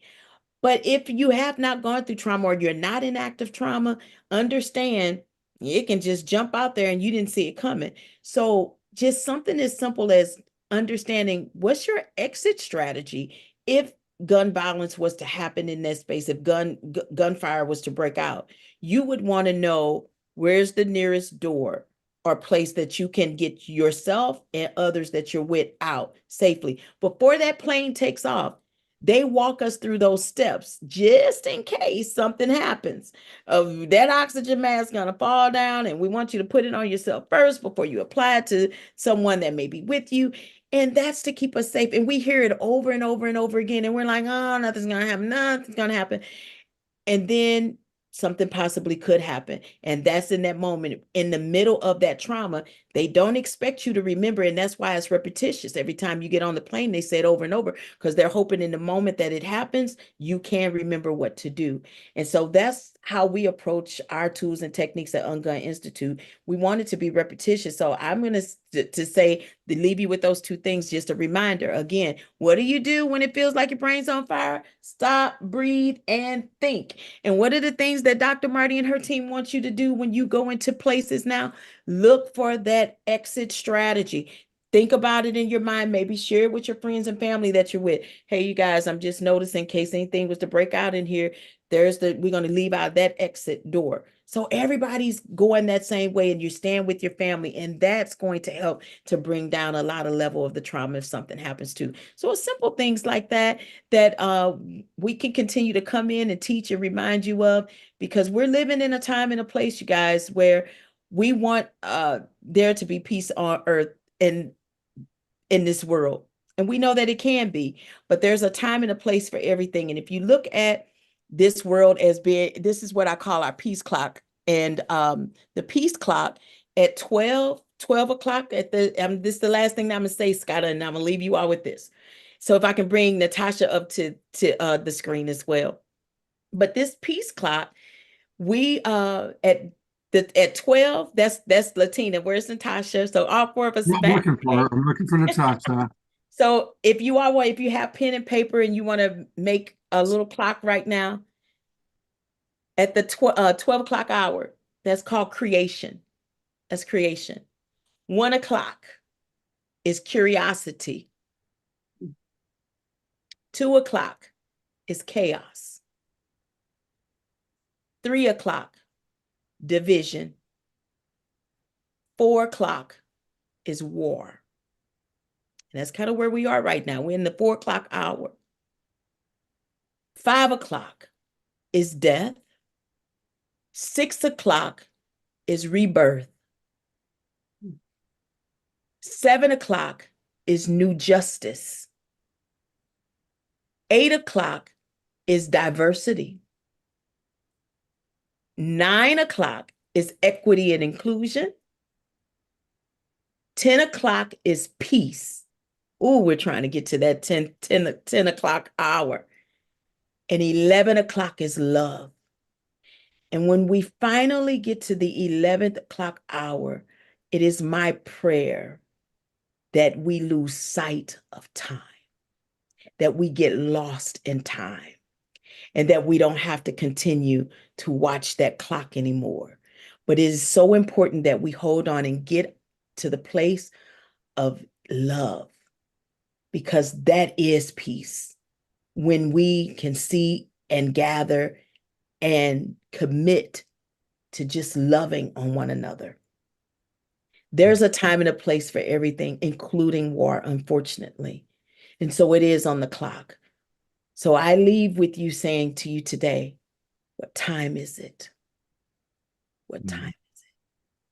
But if you have not gone through trauma or you're not in active trauma, understand it can just jump out there and you didn't see it coming. So just something as simple as understanding what's your exit strategy if gun violence was to happen in that space, if gunfire was to break out. You would want to know where's the nearest door or place that you can get yourself and others that you're with out safely. Before that plane takes off, they walk us through those steps just in case something happens. That oxygen mask is going to fall down, and we want you to put it on yourself first before you apply it to someone that may be with you. And that's to keep us safe. And we hear it over and over and over again. And we're like, oh, nothing's going to happen. Nothing's going to happen. And then something possibly could happen. And that's in that moment, in the middle of that trauma, they don't expect you to remember. And that's why it's repetitious. Every time you get on the plane, they say it over and over because they're hoping in the moment that it happens, you can remember what to do. And so that's how we approach our tools and techniques at Ungun Institute. We want it to be repetitious. So I'm going to say, to leave you with those two things, just a reminder. Again, what do you do when it feels like your brain's on fire? Stop, breathe, and think. And what are the things that Dr. Marty and her team want you to do when you go into places now? Look for that exit strategy. Think about it in your mind. Maybe share it with your friends and family that you're with. Hey, you guys, I'm just noticing in case anything was to break out in here, we're going to leave out that exit door. So everybody's going that same way and you stand with your family, and that's going to help to bring down a lot of level of the trauma if something happens too. So it's simple things like that we can continue to come in and teach and remind you of, because we're living in a time and a place, you guys, where we want there to be peace on earth and in this world. And we know that it can be, but there's a time and a place for everything. And if you look at this world as being, this is what I call our peace clock. And the peace clock at 12 o'clock at this is the last thing that I'm gonna say, Scott, and I'm gonna leave you all with this. So if I can bring Natasha up to the screen as well. But this peace clock, we at 12, that's Latina. Where's Natasha? So all four of us I'm back. I'm looking for Natasha. So if you have pen and paper and you want to make a little clock right now, at the 12 o'clock hour, that's called creation. That's creation. 1 o'clock is curiosity. 2 o'clock is chaos. 3 o'clock, division. 4 o'clock is war. And that's kind of where we are right now. We're in the 4 o'clock hour. 5 o'clock is death. 6 o'clock is rebirth. 7 o'clock is new justice. 8 o'clock is diversity. 9 o'clock is equity and inclusion. 10 o'clock is peace. Oh, we're trying to get to that 10 o'clock hour. And 11 o'clock is love. And when we finally get to the 11th o'clock hour, it is my prayer that we lose sight of time, that we get lost in time, and that we don't have to continue to watch that clock anymore. But it is so important that we hold on and get to the place of love, because that is peace. When we can see and gather and commit to just loving on one another. There's a time and a place for everything, including war, unfortunately. And so it is on the clock. So I leave with you saying to you today, what time is it? What time is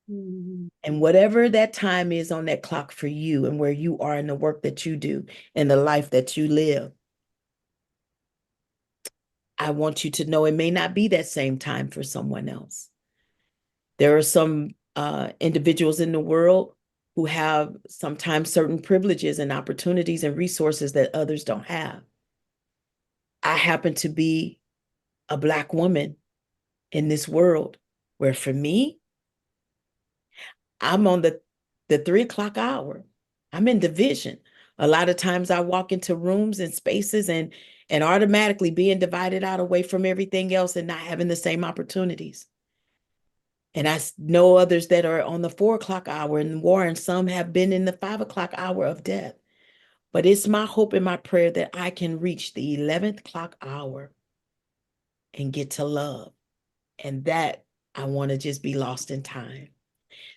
it? And whatever that time is on that clock for you and where you are in the work that you do and the life that you live, I want you to know it may not be that same time for someone else. There are some individuals in the world who have sometimes certain privileges and opportunities and resources that others don't have. I happen to be a Black woman in this world where, for me, I'm on the 3 o'clock hour. I'm in division. A lot of times I walk into rooms and spaces and automatically being divided out away from everything else and not having the same opportunities. And I know others that are on the 4 o'clock hour in war, and some have been in the 5 o'clock hour of death. But it's my hope and my prayer that I can reach the 11th clock hour and get to love. And that I want to just be lost in time.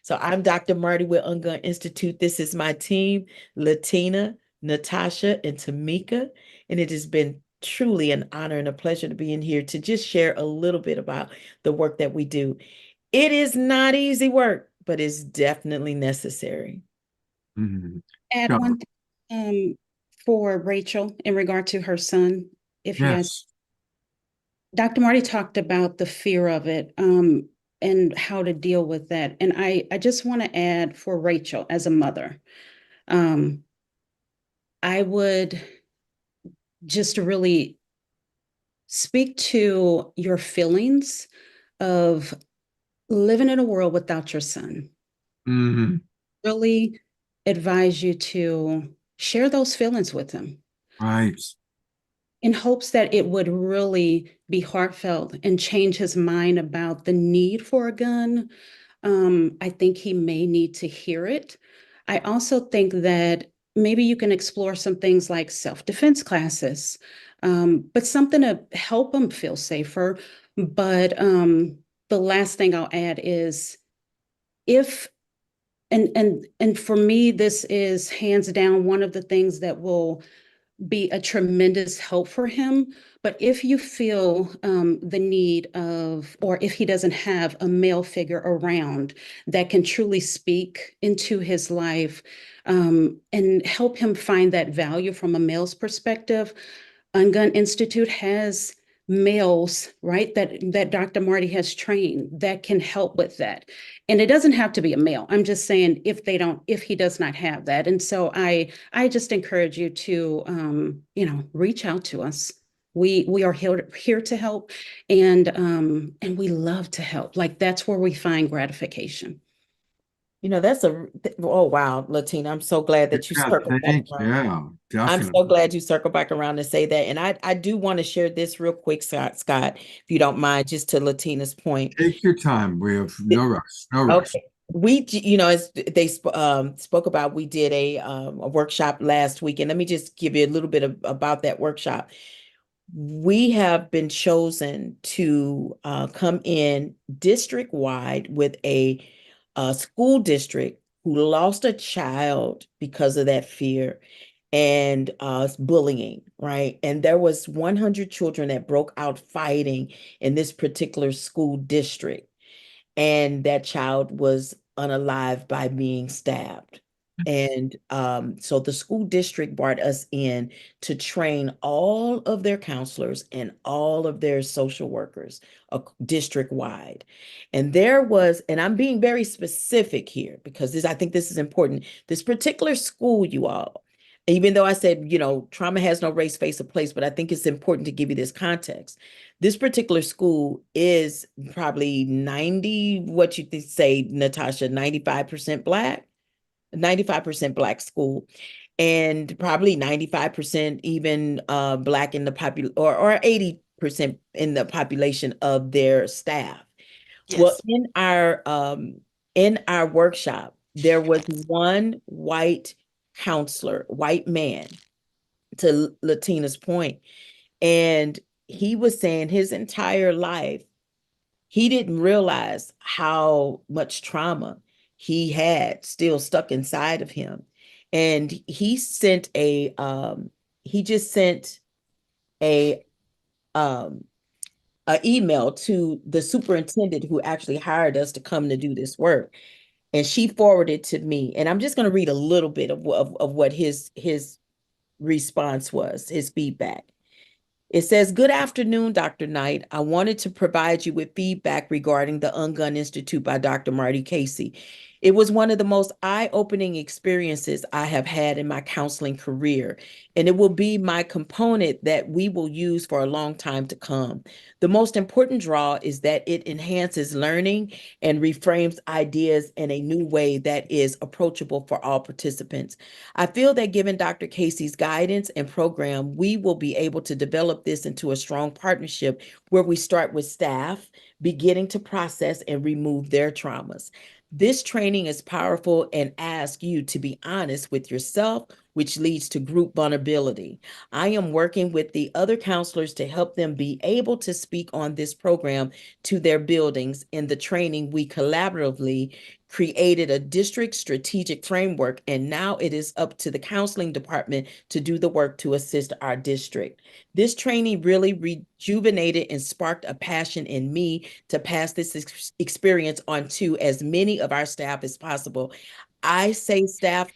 So I'm Dr. Marty with Ungun Institute. This is my team, Latina, Natasha, and Tamika. And it has been truly an honor and a pleasure to be in here to just share a little bit about the work that we do. It is not easy work, but it's definitely necessary. Add Go. one thing for Rachel in regard to her son. If you guys, Dr. Marty talked about the fear of it and how to deal with that. And I just want to add for Rachel as a mother, I would just really speak to your feelings of living in a world without your son. Really advise you to share those feelings with him. Right. In hopes that it would really be heartfelt and change his mind about the need for a gun. I think he may need to hear it. I also think that maybe you can explore some things like self-defense classes, but something to help him feel safer. But the last thing I'll add is if and for me, this is hands down one of the things that will be a tremendous help for him. But if you feel the need of, or if he doesn't have a male figure around that can truly speak into his life and help him find that value from a male's perspective, Ungun Institute has males, right, that Dr. Marty has trained that can help with that. And it doesn't have to be a male. I'm just saying if he does not have that. And so I just encourage you to reach out to us. We are here to help, and we love to help. Like, that's where we find gratification. Oh, wow, Latina, I'm so glad that you circled back around. I'm so glad you circled back around to say that. And I do want to share this real quick, Scott, if you don't mind, just to Latina's point. Take your time. We have no rush. No rush. Okay. As they spoke about, we did a workshop last week, and let me just give you a little bit about that workshop. We have been chosen to come in district-wide with a school district who lost a child because of that fear and bullying, right? And there was 100 children that broke out fighting in this particular school district. And that child was unalive by being stabbed. And so the school district brought us in to train all of their counselors and all of their social workers district-wide. And and I'm being very specific here because I think this is important. This particular school, you all, even though I said, trauma has no race, face, or place, but I think it's important to give you this context. This particular school is probably 90, what you say, Natasha, 95% Black, 95% Black school, and probably 95% even Black in the or 80% in the population of their staff. Well, Yes. in our workshop, there was one white counselor, white man, to Latina's point, and he was saying his entire life he didn't realize how much trauma he had still stuck inside of him, and he just sent a um a email to the superintendent who actually hired us to come to do this work, and she forwarded to me, and I'm just going to read a little bit of what his response was, his feedback. It says, "Good afternoon, Dr. Knight. I wanted to provide you with feedback regarding the Ungun Institute by Dr. Marty Casey. It was one of the most eye-opening experiences I have had in my counseling career, and it will be my component that we will use for a long time to come. The most important draw is that it enhances learning and reframes ideas in a new way that is approachable for all participants. I feel that given Dr. Casey's guidance and program, we will be able to develop this into a strong partnership where we start with staff beginning to process and remove their traumas. This training is powerful and asks you to be honest with yourself, which leads to group vulnerability. I am working with the other counselors to help them be able to speak on this program to their buildings. In the training, we collaboratively created a district strategic framework, and now it is up to the counseling department to do the work to assist our district. This training really rejuvenated and sparked a passion in me to pass this experience on to as many of our staff as possible. I say staff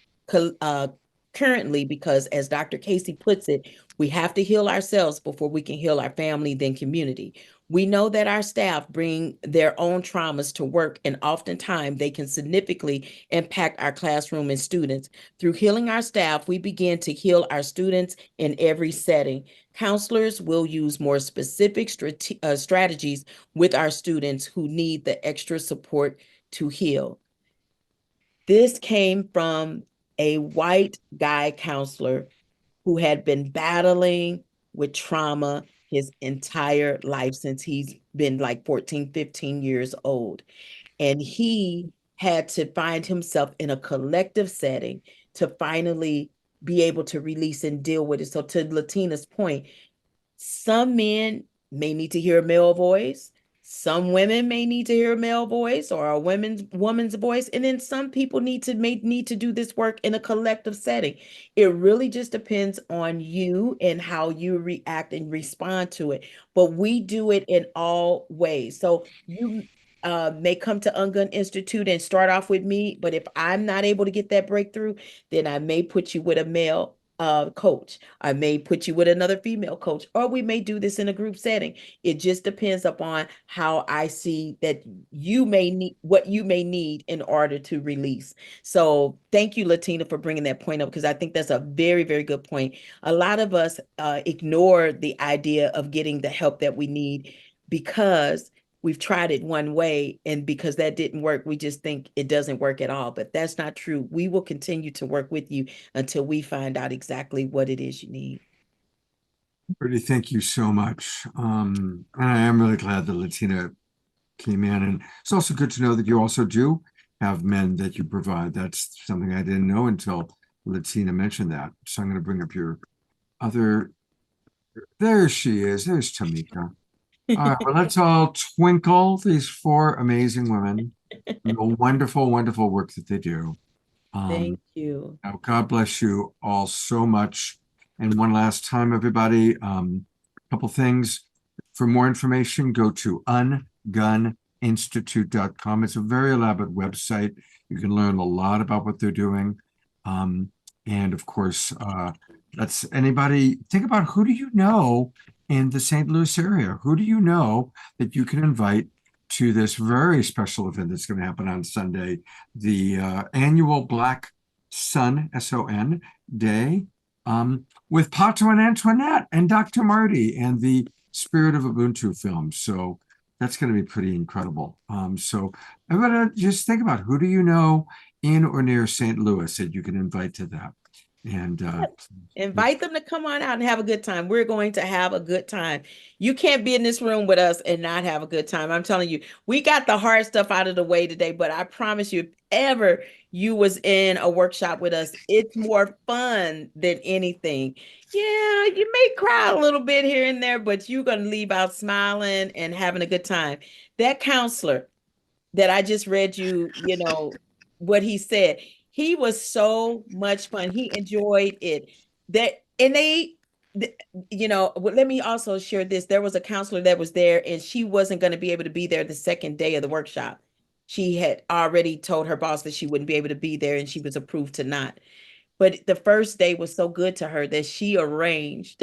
currently because, as Dr. Casey puts it, we have to heal ourselves before we can heal our family, then community. We know that our staff bring their own traumas to work, and oftentimes they can significantly impact our classroom and students. Through healing our staff, we begin to heal our students in every setting. Counselors will use more specific strategies with our students who need the extra support to heal. This came from a white guy counselor who had been battling with trauma his entire life since he's been like 14, 15 years old. And he had to find himself in a collective setting to finally be able to release and deal with it. So to Latina's point, some men may need to hear a male voice. Some women may need to hear a male voice or a woman's voice, and then some people may need to do this work in a collective setting. It really just depends on you and how you react and respond to it. But we do it in all ways. So you may come to Ungun Institute and start off with me, but if I'm not able to get that breakthrough, then I may put you with a male coach. I may put you with another female coach, or we may do this in a group setting. It just depends upon how I see that you may need what you may need in order to release. So thank you, Latina, for bringing that point up, because I think that's a very, very good point. A lot of us ignore the idea of getting the help that we need because we've tried it one way, and because that didn't work, we just think it doesn't work at all. But that's not true. We will continue to work with you until we find out exactly what it is you need. Brittany, thank you so much. And I am really glad that Latina came in. And it's also good to know that you also do have men that you provide. That's something I didn't know until Latina mentioned that. So I'm going to bring up your other. There she is. There's Tamika. All right, well, let's all twinkle these four amazing women and the wonderful, wonderful work that they do. Thank you. Now, God bless you all so much. And one last time, everybody, a couple things. For more information, go to unguninstitute.com. It's a very elaborate website. You can learn a lot about what they're doing. And of course, that's anybody, think about who do you know in the St. Louis area? Who do you know that you can invite to this very special event that's going to happen on Sunday, the annual Black Sun, S-O-N, Day with Pato and Antoinette and Dr. Marty and the Spirit of Ubuntu film. So that's going to be pretty incredible. So I'm going to just think about who do you know in or near St. Louis that you can invite to that. And invite them to come on out and have a good time. We're going to have a good time. You can't be in this room with us and not have a good time. I'm telling you, we got the hard stuff out of the way today, but I promise you, if ever you was in a workshop with us, it's more fun than anything. Yeah, you may cry a little bit here and there, but you're going to leave out smiling and having a good time. That counselor that I just read you, what he said. He was so much fun. He enjoyed it. Let me also share this. There was a counselor that was there and she wasn't going to be able to be there the second day of the workshop. She had already told her boss that she wouldn't be able to be there and she was approved to not. But the first day was so good to her that she arranged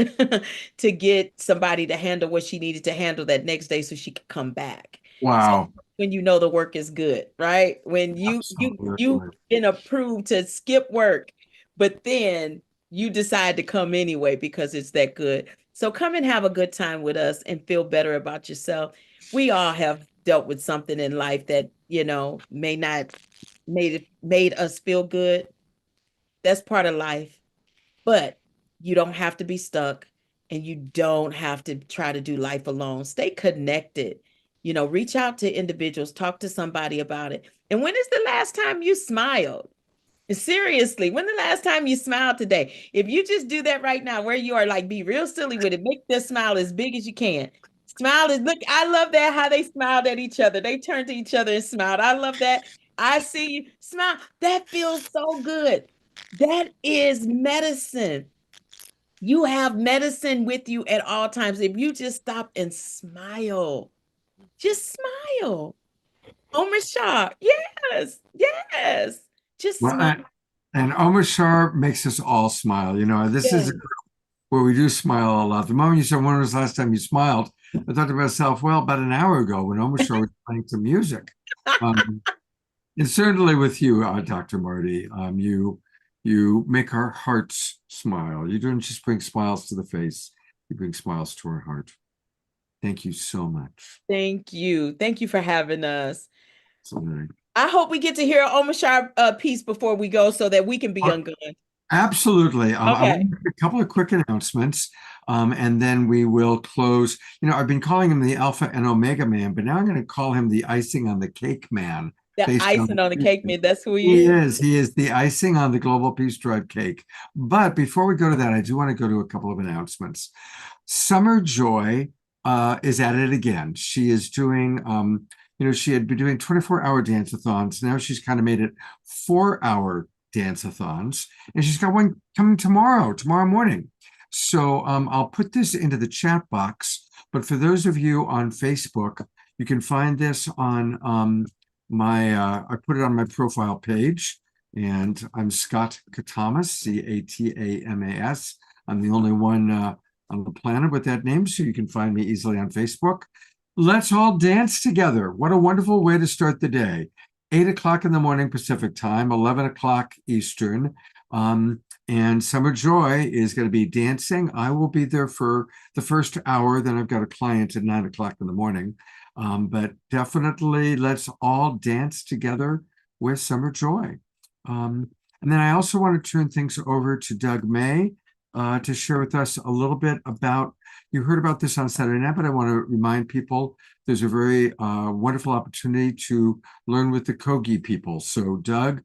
to get somebody to handle what she needed to handle that next day so she could come back. wow. So when you know the work is good, right? When you've been approved to skip work, but then you decide to come anyway because it's that good. So come and have a good time with us and feel better about yourself. We all have dealt with something in life that, may not made us feel good. That's part of life. But you don't have to be stuck and you don't have to try to do life alone. Stay connected. Reach out to individuals, talk to somebody about it. And when is the last time you smiled? Seriously, when the last time you smiled today? If you just do that right now, where you are, like, be real silly with it. Make the smile as big as you can. Smile is, look, I love that how they smiled at each other. They turned to each other and smiled. I love that. I see you smile. That feels so good. That is medicine. You have medicine with you at all times. If you just stop and smile, just smile. Omar Shah, yes, yes. Just Well, smile. and Omar Shar makes us all smile. This is Yes. where we do smile a lot. The moment you said, when was the last time you smiled? I thought to myself, well, about an hour ago when Omar Shar was playing some music. And certainly with you, Dr. Marty, you make our hearts smile. You don't just bring smiles to the face, you bring smiles to our heart. Thank you so much. Thank you. Thank you for having us. Absolutely. I hope we get to hear Omar Shah piece before we go so that we can be ungunned. Absolutely. I Okay. want to make a couple of quick announcements, and then we will close. I've been calling him the Alpha and Omega Man, but now I'm going to call him the icing on the cake man. The icing on the cake, man. That's who he He is. is. He is the icing on the Global Peace Drive cake. But before we go to that, I do want to go to a couple of announcements. Summer Joy is at it again. She is doing, she had been doing 24-hour dance-a-thons. Now she's kind of made it 4-hour dance-a-thons. And she's got one coming tomorrow morning. So I'll put this into the chat box. But for those of you on Facebook, you can find this on I put it on my profile page, and I'm Scott Katamas, Catamas. I'm the only one on the planet with that name, so you can find me easily on Facebook. Let's all dance together. What a wonderful way to start the day. 8 o'clock in the morning Pacific time, 11 o'clock Eastern. And Summer Joy is going to be dancing. I will be there for the first hour. Then I've got a client at 9 o'clock in the morning. But definitely let's all dance together with Summer Joy. And then I also want to turn things over to Doug May to share with us a little bit about, you heard about this on Saturday night, but I want to remind people there's a very wonderful opportunity to learn with the Kogi people. So Doug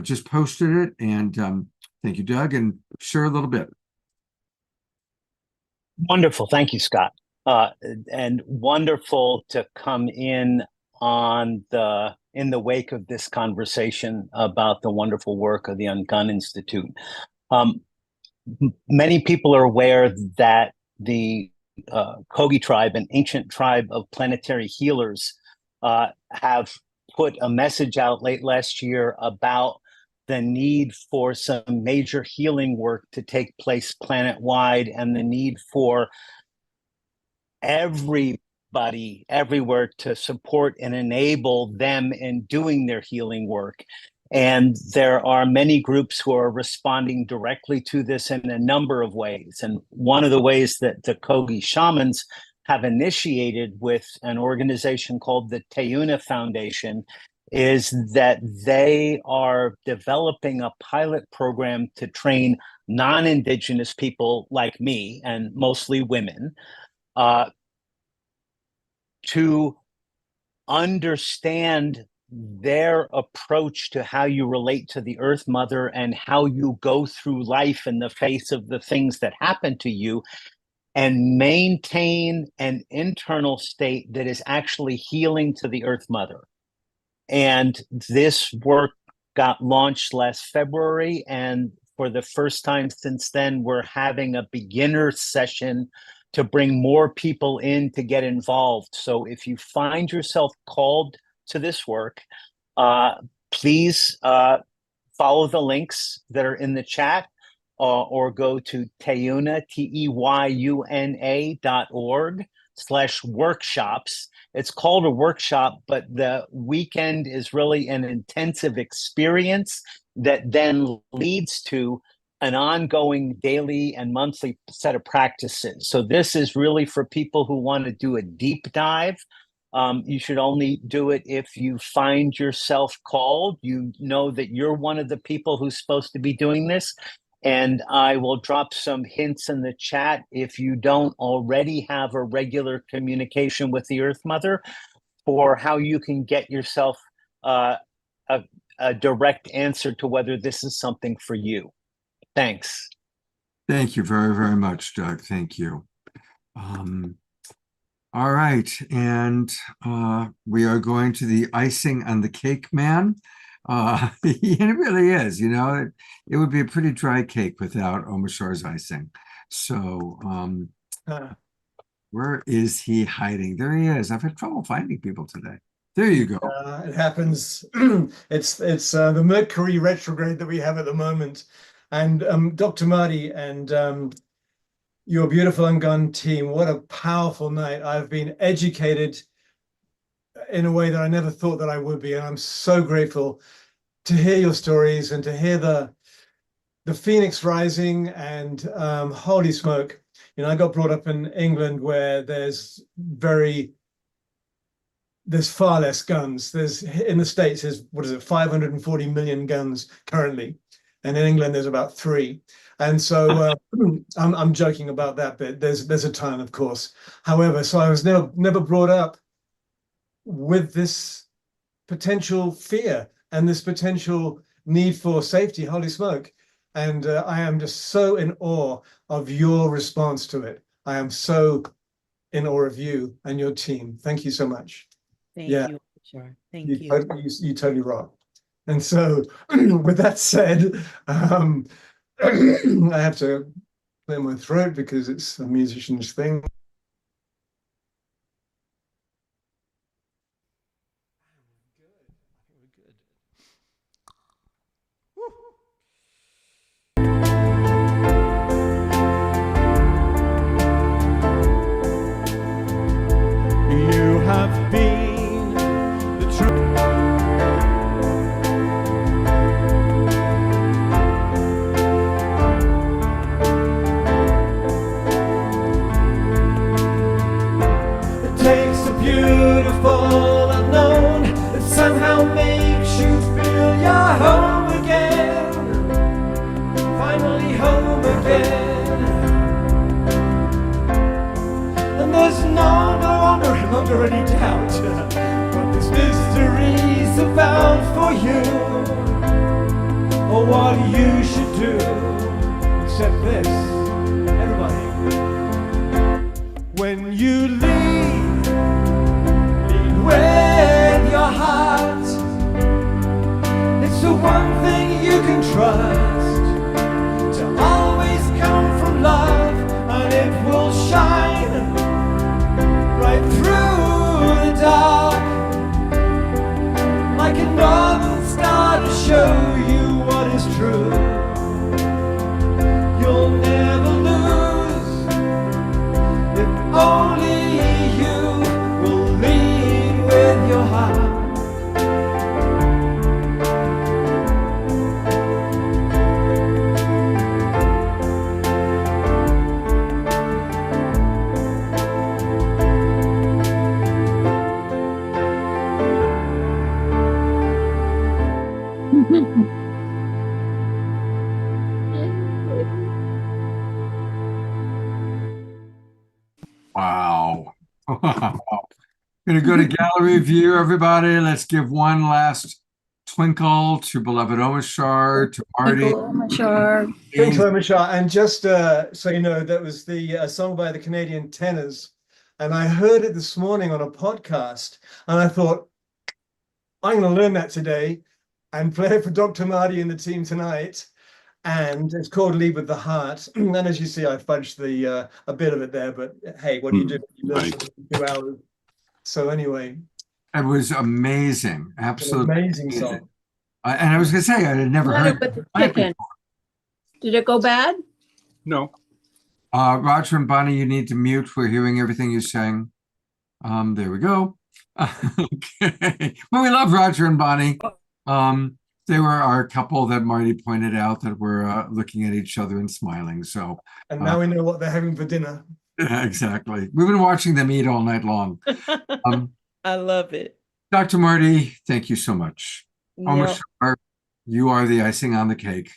just posted it, and thank you, Doug, and share a little bit. Wonderful. Thank you, Scott. And wonderful to come in in the wake of this conversation about the wonderful work of the Ungun Institute. Many people are aware that the Kogi tribe, an ancient tribe of planetary healers, have put a message out late last year about the need for some major healing work to take place planet-wide, and the need for everybody everywhere to support and enable them in doing their healing work. And there are many groups who are responding directly to this in a number of ways. And one of the ways that the Kogi shamans have initiated with an organization called the Teuna Foundation is that they are developing a pilot program to train non-Indigenous people like me, and mostly women, to understand their approach to how you relate to the Earth Mother and how you go through life in the face of the things that happen to you, and maintain an internal state that is actually healing to the Earth Mother. And this work got launched last February, and for the first time since then, we're having a beginner session to bring more people in to get involved. So if you find yourself called to this work, please follow the links that are in the chat, or go to Teyuna, TEYUNA.org/workshops. It's called a workshop, but the weekend is really an intensive experience that then leads to an ongoing daily and monthly set of practices. So this is really for people who want to do a deep dive. You should only do it if you find yourself called. You know that you're one of the people who's supposed to be doing this. And I will drop some hints in the chat if you don't already have a regular communication with the Earth Mother, for how you can get yourself a direct answer to whether this is something for you. Thanks. Thank you very, very much, Doug. Thank you. All right. And we are going to the icing on the cake man. It really is, you know, it would be a pretty dry cake without Omashar's icing. So where is he hiding? There he is. I've had trouble finding people today. There you go. It happens. It's the Mercury retrograde that we have at the moment. And Dr. Marty and your beautiful Ungun team, what a powerful night. I've been educated in a way that I never thought that I would be. And I'm so grateful to hear your stories and to hear the Phoenix rising. And holy smoke, you know, I got brought up in England where there's far less guns. In the States, there's, 540 million guns currently. And in England, there's about 3. And so I'm joking about that bit. There's a ton, of course. However, so I was never brought up with this potential fear and this potential need for safety. Holy smoke. And I am just so in awe of your response to it. I am so in awe of you and your team. Thank you so much. Thank you, sure. Thank you. You totally rock. And so with that said, I have to clear my throat because it's a musician's thing. You have been the truth. It takes a beautiful unknown that somehow makes you feel you're home again. Finally home again. And there's no longer any doubt what this mystery's about for you, or what you should do. Except this, everybody. When you lead with your heart. It's the one thing you can trust, to always come from love, and it will shine right through the dark, like a northern star to show you what is true. You'll never lose if only you will lead with your heart. Gonna go to gallery view, everybody. Let's give one last twinkle to beloved Omashar, to Marty. Thanks, Omashar. And just so you know, that was the song by the Canadian Tenors. And I heard it this morning on a podcast. And I thought, I'm going to learn that today and play it for Dr. Marty and the team tonight. And it's called Lead with the Heart. And as you see, I fudged the a bit of it there. But hey, what do you do? You learn in 2 hours. So anyway. It was amazing. Absolutely amazing song. And I was going to say, I had never heard it before. Did it go bad? No. Roger and Bonnie, you need to mute. We're hearing everything you're saying. There we go. Okay. Well, we love Roger and Bonnie. They were our couple that Marty pointed out that were looking at each other and smiling. So, and now we know what they're having for dinner. Yeah, exactly. We've been watching them eat all night long. I love it. Dr. Marty, thank you so much. Yep. You are the icing on the cake.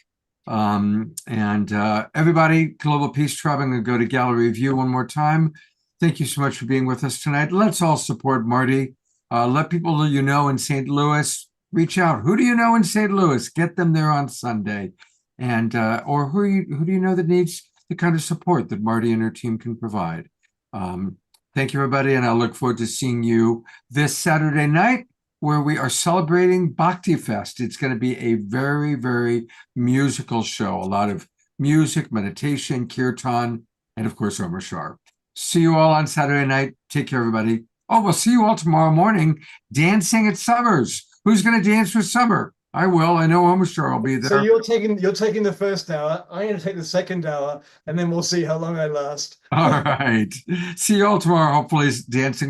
Everybody, Global Peace Tribe, I'm going to go to gallery view one more time. Thank you so much for being with us tonight. Let's all support Marty. Let people you know in St. Louis reach out. Who do you know in St. Louis? Get them there on Sunday. And or who do you know that needs the kind of support that Marty and her team can provide? Thank you, everybody, and I look forward to seeing you this Saturday night, where we are celebrating Bhakti Fest. It's going to be a very, very musical show. A lot of music, meditation, kirtan, and of course, Omashar. See you all on Saturday night. Take care, everybody. Oh, we'll see you all tomorrow morning dancing at Summers. Who's going to dance with Summer? I will. I know Omashar will be there. So you're taking the first hour. I'm going to take the second hour, and then we'll see how long I last. All right. See you all tomorrow. Hopefully, dancing with